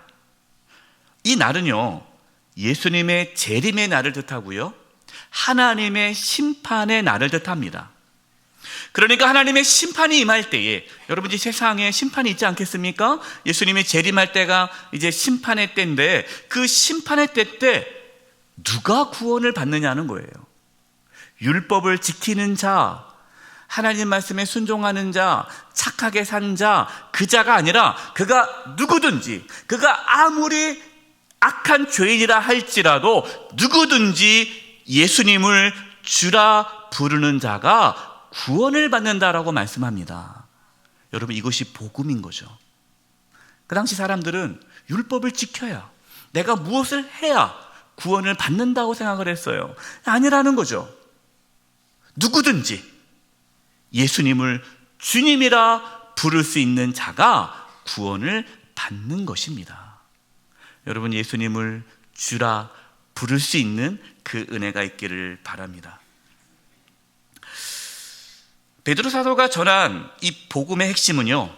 이 날은요, 예수님의 재림의 날을 뜻하고요, 하나님의 심판의 날을 뜻합니다. 그러니까 하나님의 심판이 임할 때에, 여러분, 이 세상에 심판이 있지 않겠습니까? 예수님이 재림할 때가 이제 심판의 때인데, 그 심판의 때 때 누가 구원을 받느냐는 거예요. 율법을 지키는 자, 하나님 말씀에 순종하는 자, 착하게 산 자, 그 자가 아니라 그가 누구든지, 그가 아무리 악한 죄인이라 할지라도 누구든지 예수님을 주라 부르는 자가 구원을 받는다라고 말씀합니다. 여러분, 이것이 복음인 거죠. 그 당시 사람들은 율법을 지켜야, 내가 무엇을 해야 구원을 받는다고 생각을 했어요. 아니라는 거죠. 누구든지 예수님을 주님이라 부를 수 있는 자가 구원을 받는 것입니다. 여러분, 예수님을 주라 부를 수 있는 그 은혜가 있기를 바랍니다. 베드로 사도가 전한 이 복음의 핵심은요,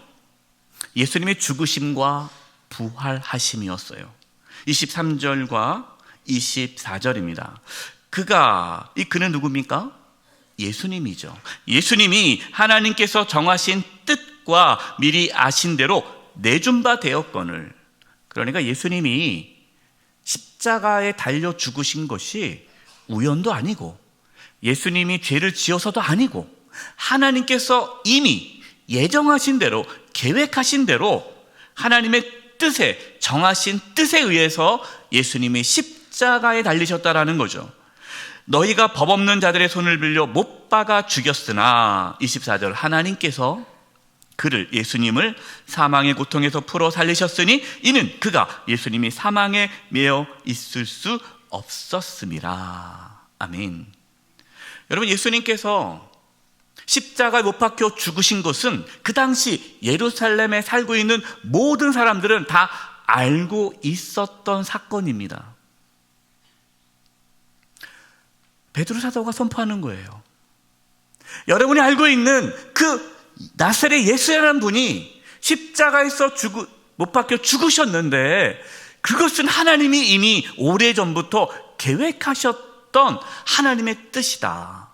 예수님의 죽으심과 부활하심이었어요. 23절과 24절입니다. 그는 누굽니까? 예수님이죠. 예수님이 하나님께서 정하신 뜻과 미리 아신 대로 내준 바 되었거늘, 그러니까 예수님이 십자가에 달려 죽으신 것이 우연도 아니고, 예수님이 죄를 지어서도 아니고, 하나님께서 이미 예정하신 대로, 계획하신 대로 하나님의 뜻에, 정하신 뜻에 의해서 예수님이 십자가에 달리셨다라는 거죠. 너희가 법 없는 자들의 손을 빌려 못 박아 죽였으나, 24절, 하나님께서 그를, 예수님을 사망의 고통에서 풀어 살리셨으니 이는 그가, 예수님이 사망에 매여 있을 수 없었음이라. 아멘. 여러분, 예수님께서 십자가에 못 박혀 죽으신 것은 그 당시 예루살렘에 살고 있는 모든 사람들은 다 알고 있었던 사건입니다. 베드로 사도가 선포하는 거예요. 여러분이 알고 있는 그 나사렛 예수라는 분이 십자가에서 못 박혀 죽으셨는데, 그것은 하나님이 이미 오래전부터 계획하셨던 하나님의 뜻이다.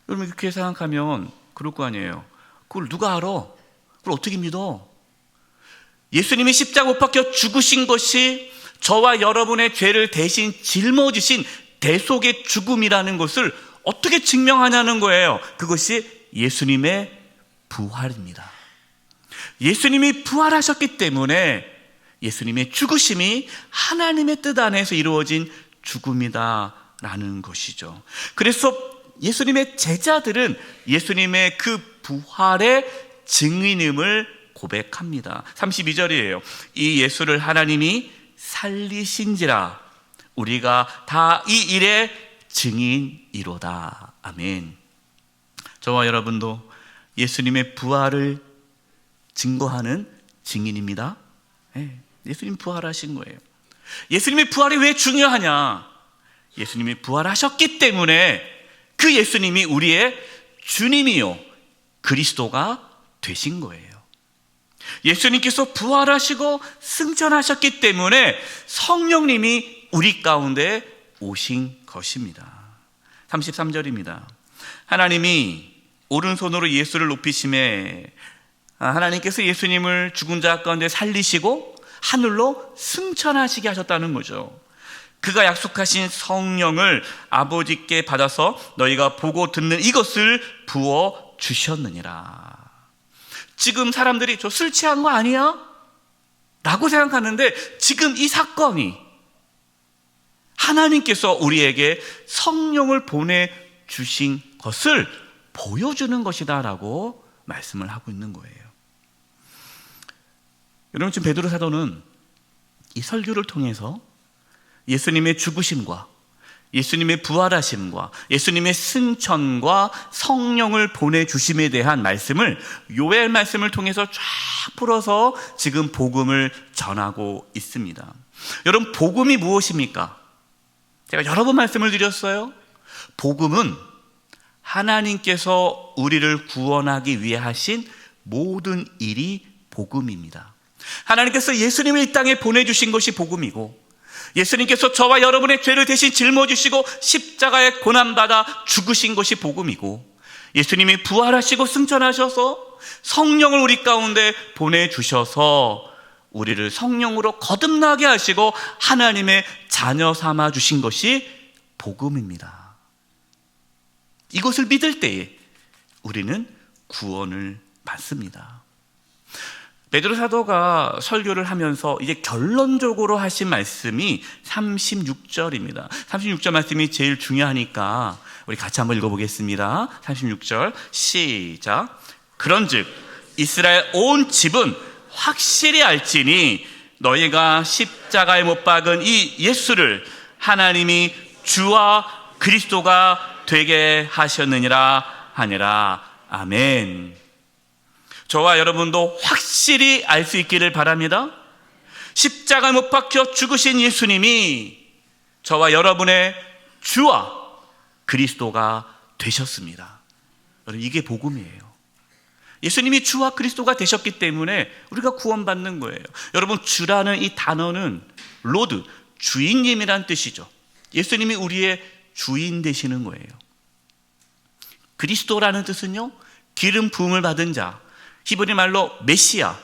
여러분, 그렇게 생각하면 그럴 거 아니에요. 그걸 누가 알아? 그걸 어떻게 믿어? 예수님이 십자가 못 박혀 죽으신 것이 저와 여러분의 죄를 대신 짊어지신 대속의 죽음이라는 것을 어떻게 증명하냐는 거예요. 그것이 예수님의 부활입니다. 예수님이 부활하셨기 때문에 예수님의 죽으심이 하나님의 뜻 안에서 이루어진 죽음이다라는 것이죠. 그래서 예수님의 제자들은 예수님의 그 부활의 증인임을 고백합니다. 32절이에요. 이 예수를 하나님이 살리신지라 우리가 다 이 일의 증인이로다. 아멘. 저와 여러분도 예수님의 부활을 증거하는 증인입니다. 예수님 부활하신 거예요. 예수님의 부활이 왜 중요하냐? 예수님이 부활하셨기 때문에 그 예수님이 우리의 주님이요 그리스도가 되신 거예요. 예수님께서 부활하시고 승천하셨기 때문에 성령님이 우리 가운데 오신 것입니다. 33절입니다. 하나님이 오른손으로 예수를 높이심에 하나님께서 예수님을 죽은 자 가운데 살리시고 하늘로 승천하시게 하셨다는 거죠. 그가 약속하신 성령을 아버지께 받아서 너희가 보고 듣는 이것을 부어 주셨느니라. 지금 사람들이 저 술 취한 거 아니야? 라고 생각하는데 지금 이 사건이 하나님께서 우리에게 성령을 보내주신 것을 보여주는 것이다 라고 말씀을 하고 있는 거예요. 여러분, 지금 베드로 사도는 이 설교를 통해서 예수님의 죽으심과 예수님의 부활하심과 예수님의 승천과 성령을 보내주심에 대한 말씀을 요엘 말씀을 통해서 쫙 풀어서 지금 복음을 전하고 있습니다. 여러분, 복음이 무엇입니까? 제가 여러 번 말씀을 드렸어요. 복음은 하나님께서 우리를 구원하기 위해 하신 모든 일이 복음입니다. 하나님께서 예수님을 이 땅에 보내주신 것이 복음이고, 예수님께서 저와 여러분의 죄를 대신 짊어지시고 십자가에 고난받아 죽으신 것이 복음이고, 예수님이 부활하시고 승천하셔서 성령을 우리 가운데 보내주셔서 우리를 성령으로 거듭나게 하시고 하나님의 자녀 삼아 주신 것이 복음입니다. 이것을 믿을 때에 우리는 구원을 받습니다. 베드로 사도가 설교를 하면서 이제 결론적으로 하신 말씀이 36절입니다. 36절 말씀이 제일 중요하니까 우리 같이 한번 읽어보겠습니다. 36절 시작. 그런즉 이스라엘 온 집은 확실히 알지니 너희가 십자가에 못 박은 이 예수를 하나님이 주와 그리스도가 되게 하셨느니라 하니라. 아멘. 저와 여러분도 확실히 알 수 있기를 바랍니다. 십자가에 못 박혀 죽으신 예수님이 저와 여러분의 주와 그리스도가 되셨습니다. 여러분, 이게 복음이에요. 예수님이 주와 그리스도가 되셨기 때문에 우리가 구원받는 거예요. 여러분, 주라는 이 단어는 로드, 주인님이란 뜻이죠. 예수님이 우리의 주인 되시는 거예요. 그리스도라는 뜻은요, 기름 부음을 받은 자, 히브리 말로 메시아,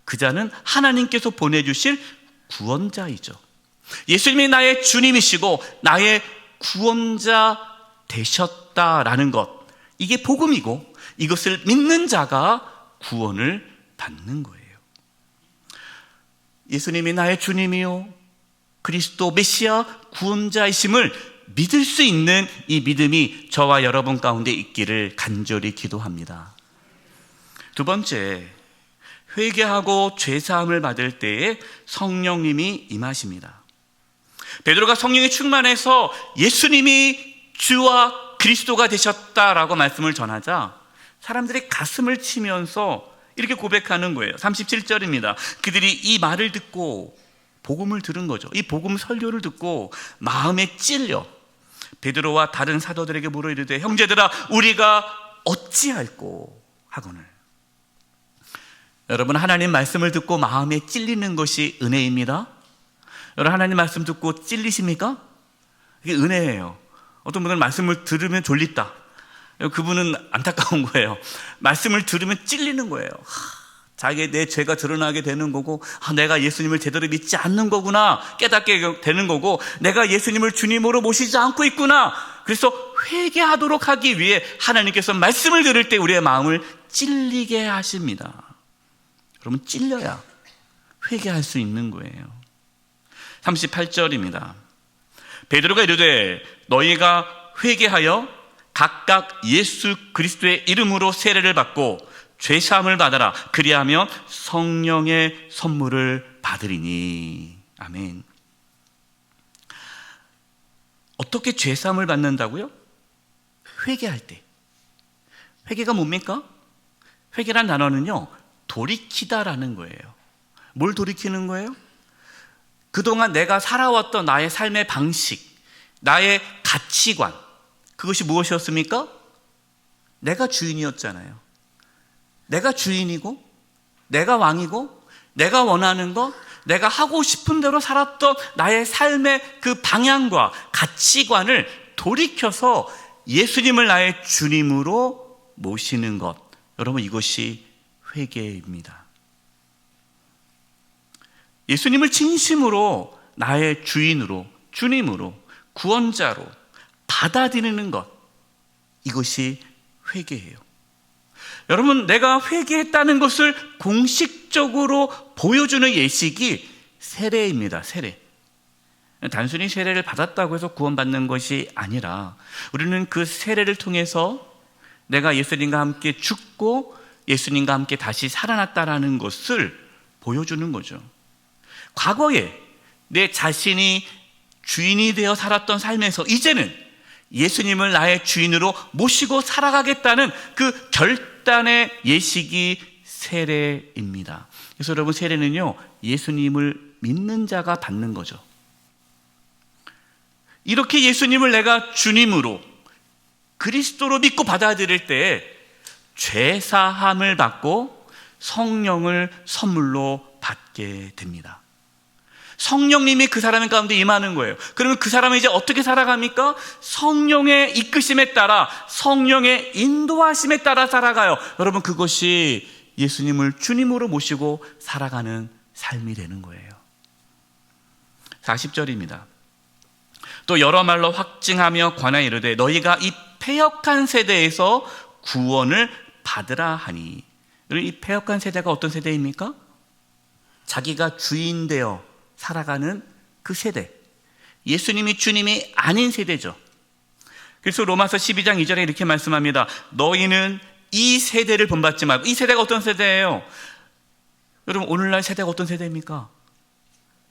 그 자는 하나님께서 보내주실 구원자이죠. 예수님이 나의 주님이시고 나의 구원자 되셨다라는 것, 이게 복음이고 이것을 믿는 자가 구원을 받는 거예요. 예수님이 나의 주님이요 그리스도 메시아 구원자이심을 믿을 수 있는 이 믿음이 저와 여러분 가운데 있기를 간절히 기도합니다. 두 번째, 회개하고 죄사함을 받을 때에 성령님이 임하십니다. 베드로가 성령에 충만해서 예수님이 주와 그리스도가 되셨다라고 말씀을 전하자 사람들이 가슴을 치면서 이렇게 고백하는 거예요. 37절입니다. 그들이 이 말을 듣고 복음을 들은 거죠. 이 복음 설교를 듣고 마음에 찔려 베드로와 다른 사도들에게 물어 이르되 형제들아 우리가 어찌할꼬 하거늘. 여러분, 하나님 말씀을 듣고 마음에 찔리는 것이 은혜입니다. 여러분, 하나님 말씀 듣고 찔리십니까? 이게 은혜예요. 어떤 분들은 말씀을 들으면 졸립다. 그분은 안타까운 거예요. 말씀을 들으면 찔리는 거예요. 자기의 내 죄가 드러나게 되는 거고, 내가 예수님을 제대로 믿지 않는 거구나 깨닫게 되는 거고, 내가 예수님을 주님으로 모시지 않고 있구나. 그래서 회개하도록 하기 위해 하나님께서 말씀을 들을 때 우리의 마음을 찔리게 하십니다. 그러면 찔려야 회개할 수 있는 거예요. 38절입니다. 베드로가 이르되 너희가 회개하여 각각 예수 그리스도의 이름으로 세례를 받고 죄사함을 받아라. 그리하면 성령의 선물을 받으리니. 아멘. 어떻게 죄사함을 받는다고요? 회개할 때. 회개가 뭡니까? 회개란 단어는요, 돌이키다라는 거예요. 뭘 돌이키는 거예요? 그동안 내가 살아왔던 나의 삶의 방식, 나의 가치관, 그것이 무엇이었습니까? 내가 주인이었잖아요. 내가 주인이고, 내가 왕이고, 내가 원하는 것, 내가 하고 싶은 대로 살았던 나의 삶의 그 방향과 가치관을 돌이켜서 예수님을 나의 주님으로 모시는 것. 여러분, 이것이 회개입니다. 예수님을 진심으로 나의 주인으로, 주님으로, 구원자로 받아들이는 것, 이것이 회개예요. 여러분, 내가 회개했다는 것을 공식적으로 보여주는 예식이 세례입니다. 세례. 단순히 세례를 받았다고 해서 구원받는 것이 아니라 우리는 그 세례를 통해서 내가 예수님과 함께 죽고 예수님과 함께 다시 살아났다라는 것을 보여주는 거죠. 과거에 내 자신이 주인이 되어 살았던 삶에서 이제는 예수님을 나의 주인으로 모시고 살아가겠다는 그 결단의 예식이 세례입니다. 그래서 여러분, 세례는요, 예수님을 믿는 자가 받는 거죠. 이렇게 예수님을 내가 주님으로 그리스도로 믿고 받아들일 때 죄사함을 받고 성령을 선물로 받게 됩니다. 성령님이 그 사람 가운데 임하는 거예요. 그러면 그 사람은 이제 어떻게 살아갑니까? 성령의 이끄심에 따라, 성령의 인도하심에 따라 살아가요. 여러분, 그것이 예수님을 주님으로 모시고 살아가는 삶이 되는 거예요. 40절입니다. 또 여러 말로 확증하며 관하여 이르되 너희가 이 패역한 세대에서 구원을 받으라 하니. 이 패역한 세대가 어떤 세대입니까? 자기가 주인 되어 살아가는 그 세대, 예수님이 주님이 아닌 세대죠. 그래서 로마서 12장 2절에 이렇게 말씀합니다. 너희는 이 세대를 본받지 말고. 이 세대가 어떤 세대예요? 여러분, 오늘날 세대가 어떤 세대입니까?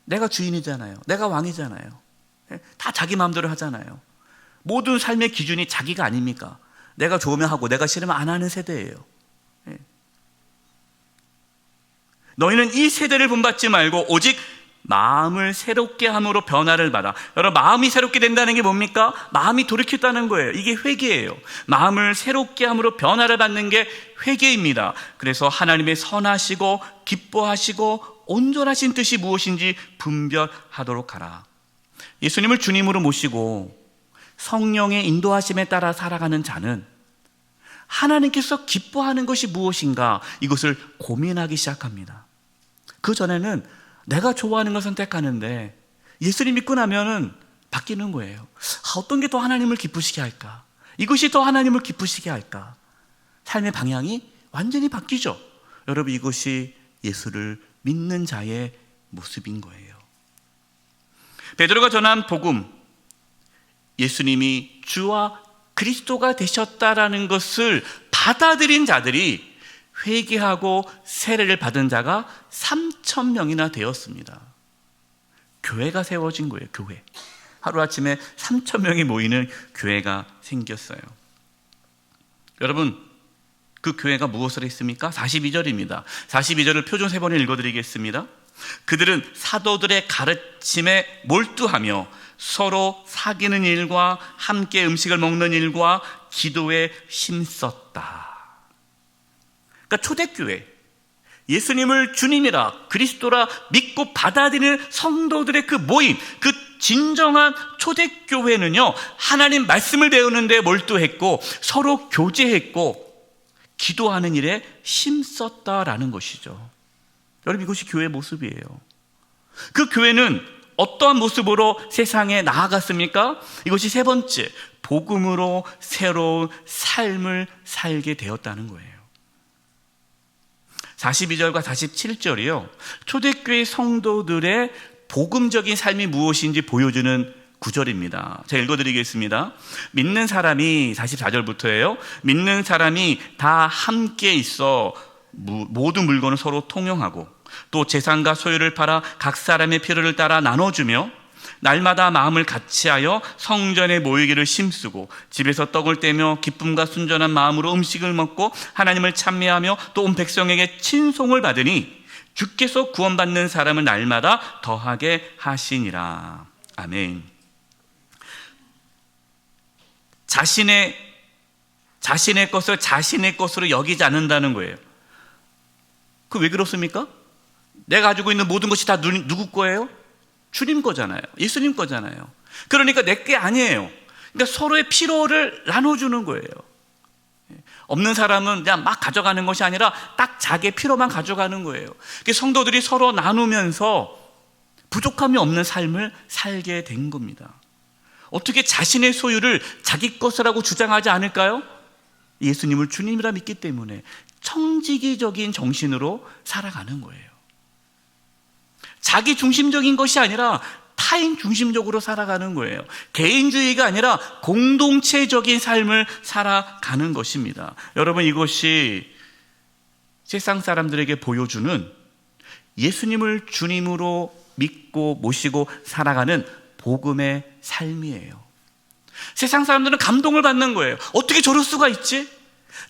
내가 주인이잖아요. 내가 왕이잖아요. 다 자기 마음대로 하잖아요. 모든 삶의 기준이 자기가 아닙니까? 내가 좋으면 하고 내가 싫으면 안 하는 세대예요. 너희는 이 세대를 본받지 말고 오직 마음을 새롭게 함으로 변화를 받아. 여러분, 마음이 새롭게 된다는 게 뭡니까? 마음이 돌이켰다는 거예요. 이게 회개예요. 마음을 새롭게 함으로 변화를 받는 게 회개입니다. 그래서 하나님의 선하시고 기뻐하시고 온전하신 뜻이 무엇인지 분별하도록 하라. 예수님을 주님으로 모시고 성령의 인도하심에 따라 살아가는 자는 하나님께서 기뻐하는 것이 무엇인가, 이것을 고민하기 시작합니다. 그 전에는 내가 좋아하는 걸 선택하는데 예수님 믿고 나면은 바뀌는 거예요. 어떤 게 더 하나님을 기쁘시게 할까? 이것이 더 하나님을 기쁘시게 할까? 삶의 방향이 완전히 바뀌죠. 여러분, 이것이 예수를 믿는 자의 모습인 거예요. 베드로가 전한 복음, 예수님이 주와 그리스도가 되셨다라는 것을 받아들인 자들이 회개하고 세례를 받은 자가 3,000명이나 되었습니다. 교회가 세워진 거예요. 교회. 하루아침에 3,000명이 모이는 교회가 생겼어요. 여러분, 그 교회가 무엇을 했습니까? 42절입니다. 42절을 표준 3번을 읽어드리겠습니다. 그들은 사도들의 가르침에 몰두하며 서로 사귀는 일과 함께 음식을 먹는 일과 기도에 힘썼다. 그러니까 초대교회, 예수님을 주님이라 그리스도라 믿고 받아들이는 성도들의 그 모임, 그 진정한 초대교회는요, 하나님 말씀을 배우는 데 몰두했고 서로 교제했고 기도하는 일에 힘썼다라는 것이죠. 여러분, 이것이 교회의 모습이에요. 그 교회는 어떠한 모습으로 세상에 나아갔습니까? 이것이 세 번째, 복음으로 새로운 삶을 살게 되었다는 거예요. 42절과 47절이요, 초대교회 성도들의 복음적인 삶이 무엇인지 보여주는 구절입니다. 제가 읽어드리겠습니다. 믿는 사람이, 44절부터예요. 믿는 사람이 다 함께 있어 모든 물건을 서로 통용하고 또 재산과 소유를 팔아 각 사람의 필요를 따라 나눠주며 날마다 마음을 같이하여 성전에 모이기를 힘쓰고 집에서 떡을 떼며 기쁨과 순전한 마음으로 음식을 먹고 하나님을 찬미하며 또 온 백성에게 친송을 받으니 주께서 구원받는 사람을 날마다 더하게 하시니라. 아멘. 자신의 것을 자신의 것으로 여기지 않는다는 거예요. 그 왜 그렇습니까? 내가 가지고 있는 모든 것이 다 누구 거예요? 주님 거잖아요. 예수님 거잖아요. 그러니까 내 게 아니에요. 그러니까 서로의 필요를 나눠주는 거예요. 없는 사람은 그냥 막 가져가는 것이 아니라 딱 자기의 필요만 가져가는 거예요. 성도들이 서로 나누면서 부족함이 없는 삶을 살게 된 겁니다. 어떻게 자신의 소유를 자기 것이라고 주장하지 않을까요? 예수님을 주님이라 믿기 때문에 청지기적인 정신으로 살아가는 거예요. 자기 중심적인 것이 아니라 타인 중심적으로 살아가는 거예요. 개인주의가 아니라 공동체적인 삶을 살아가는 것입니다. 여러분, 이것이 세상 사람들에게 보여주는 예수님을 주님으로 믿고 모시고 살아가는 복음의 삶이에요. 세상 사람들은 감동을 받는 거예요. 어떻게 저럴 수가 있지?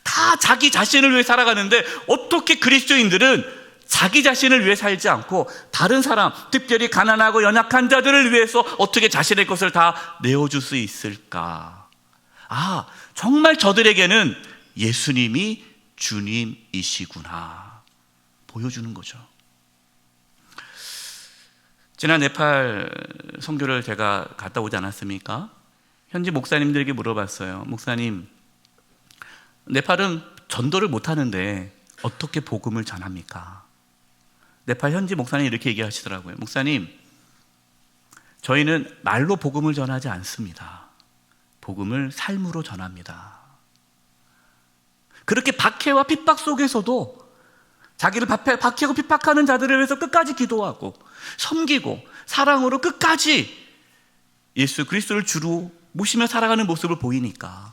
다 자기 자신을 위해 살아가는데 어떻게 그리스도인들은 자기 자신을 위해 살지 않고 다른 사람, 특별히 가난하고 연약한 자들을 위해서 어떻게 자신의 것을 다 내어줄 수 있을까? 정말 저들에게는 예수님이 주님이시구나. 보여주는 거죠. 지난 네팔 선교를 제가 갔다 오지 않았습니까? 현지 목사님들에게 물어봤어요. 목사님, 네팔은 전도를 못하는데 어떻게 복음을 전합니까? 네팔 현지 목사님이 이렇게 얘기하시더라고요. 목사님, 저희는 말로 복음을 전하지 않습니다. 복음을 삶으로 전합니다. 그렇게 박해와 핍박 속에서도 자기를 박해하고 핍박하는 자들을 위해서 끝까지 기도하고 섬기고 사랑으로 끝까지 예수 그리스도를 주로 모시며 살아가는 모습을 보이니까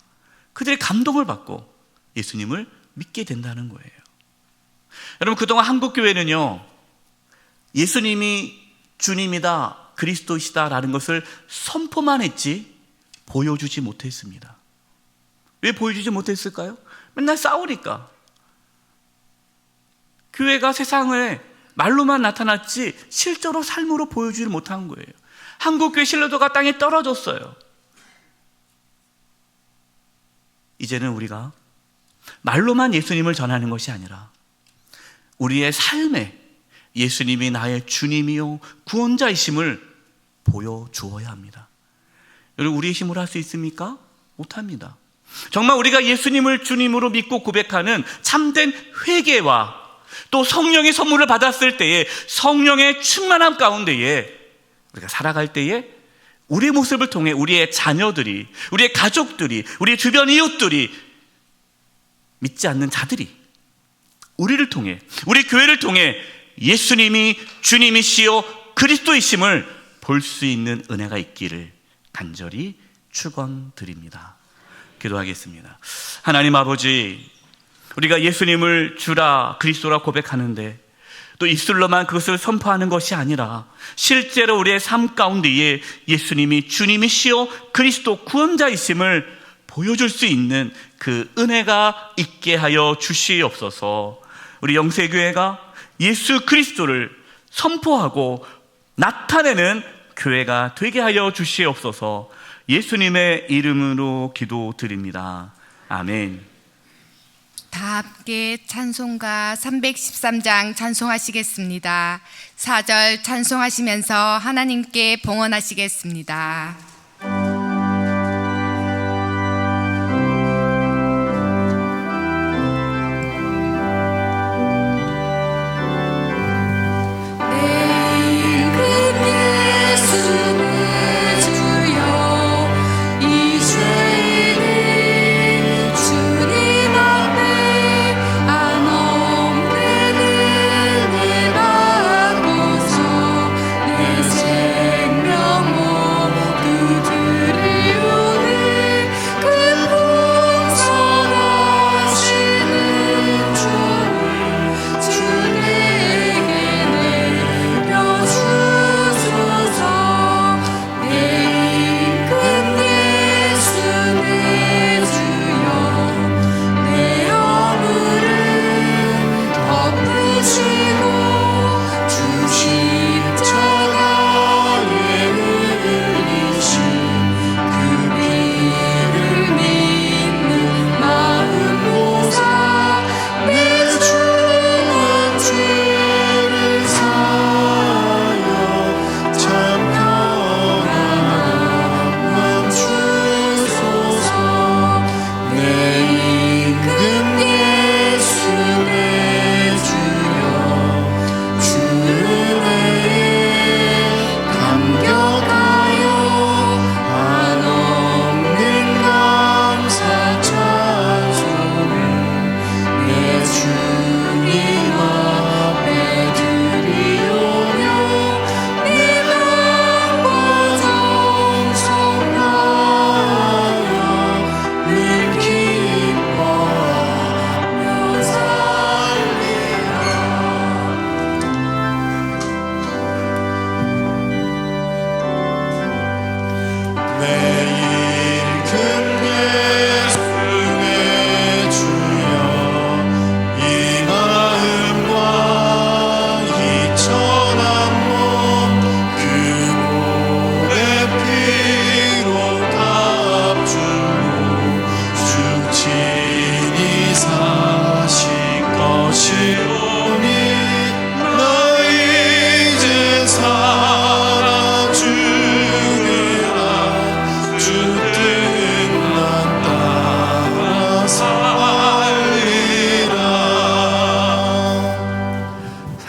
그들의 감동을 받고 예수님을 믿게 된다는 거예요. 여러분, 그동안 한국교회는요, 예수님이 주님이다, 그리스도이시다라는 것을 선포만 했지 보여주지 못했습니다. 왜 보여주지 못했을까요? 맨날 싸우니까. 교회가 세상에 말로만 나타났지 실제로 삶으로 보여주지 못한 거예요. 한국교회 신뢰도가 땅에 떨어졌어요. 이제는 우리가 말로만 예수님을 전하는 것이 아니라 우리의 삶에 예수님이 나의 주님이요 구원자이심을 보여주어야 합니다. 여러분, 우리의 힘으로 할 수 있습니까? 못합니다. 정말 우리가 예수님을 주님으로 믿고 고백하는 참된 회개와 또 성령의 선물을 받았을 때에 성령의 충만함 가운데에 우리가 살아갈 때에 우리의 모습을 통해 우리의 자녀들이, 우리의 가족들이, 우리의 주변 이웃들이, 믿지 않는 자들이 우리를 통해, 우리 교회를 통해 예수님이 주님이시요 그리스도이심을 볼 수 있는 은혜가 있기를 간절히 축원드립니다. 기도하겠습니다. 하나님 아버지, 우리가 예수님을 주라 그리스도라 고백하는데 또 입술로만 그것을 선포하는 것이 아니라 실제로 우리의 삶 가운데에 예수님이 주님이시요 그리스도 구원자이심을 보여줄 수 있는 그 은혜가 있게 하여 주시옵소서. 우리 영세교회가 예수 그리스도를 선포하고 나타내는 교회가 되게 하여 주시옵소서. 예수님의 이름으로 기도드립니다. 아멘. 다 함께 찬송가 313장 찬송하시겠습니다. 4절 찬송하시면서 하나님께 봉헌하시겠습니다. 내 임금 예수 내 주여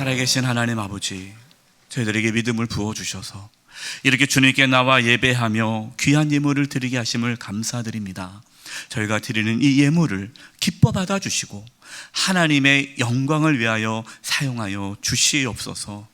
살아계신 하나님 아버지, 저희들에게 믿음을 부어주셔서 이렇게 주님께 나와 예배하며 귀한 예물을 드리게 하심을 감사드립니다. 저희가 드리는 이 예물을 기뻐 받아주시고 하나님의 영광을 위하여 사용하여 주시옵소서.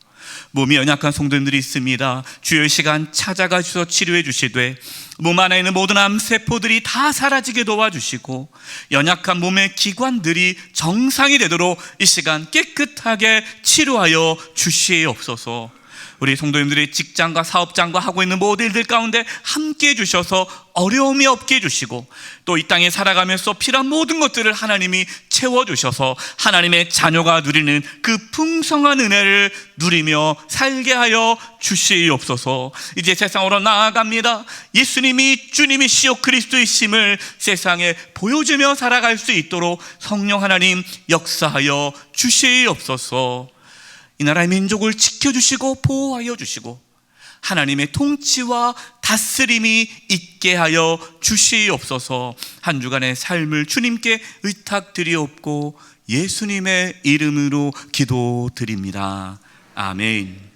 몸이 연약한 성도님들이 있습니다. 주의 시간 찾아가 주셔서 치료해 주시되 몸 안에 있는 모든 암세포들이 다 사라지게 도와주시고 연약한 몸의 기관들이 정상이 되도록 이 시간 깨끗하게 치료하여 주시옵소서. 우리 성도님들이 직장과 사업장과 하고 있는 모든 일들 가운데 함께 해주셔서 어려움이 없게 해주시고 또 이 땅에 살아가면서 필요한 모든 것들을 하나님이 채워주셔서 하나님의 자녀가 누리는 그 풍성한 은혜를 누리며 살게 하여 주시옵소서. 이제 세상으로 나아갑니다. 예수님이 주님이시오 그리스도이심을 세상에 보여주며 살아갈 수 있도록 성령 하나님 역사하여 주시옵소서. 이 나라의 민족을 지켜주시고 보호하여 주시고 하나님의 통치와 다스림이 있게 하여 주시옵소서. 한 주간의 삶을 주님께 의탁드리옵고 예수님의 이름으로 기도드립니다. 아멘.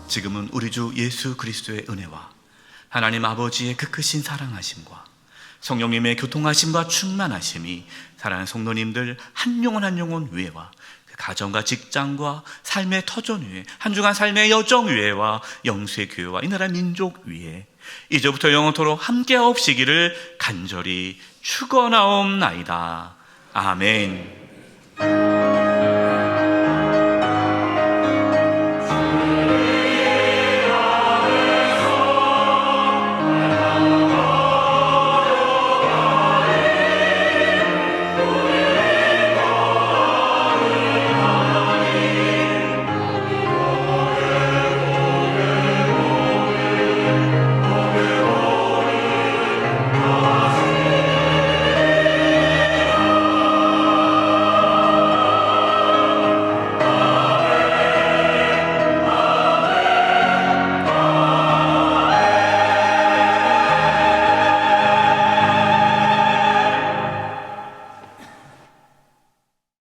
지금은 우리 주 예수 그리스도의 은혜와 하나님 아버지의 그 크신 사랑하심과 성령님의 교통하심과 충만하심이 사랑하는 성도님들 한 영혼 한 영혼 위에와 가정과 직장과 삶의 터전 위에 한 주간 삶의 여정 위에와 영수의 교회와 이 나라 민족 위에 이제부터 영원토록 함께 하옵시기를 간절히 축원하옵나이다. 아멘.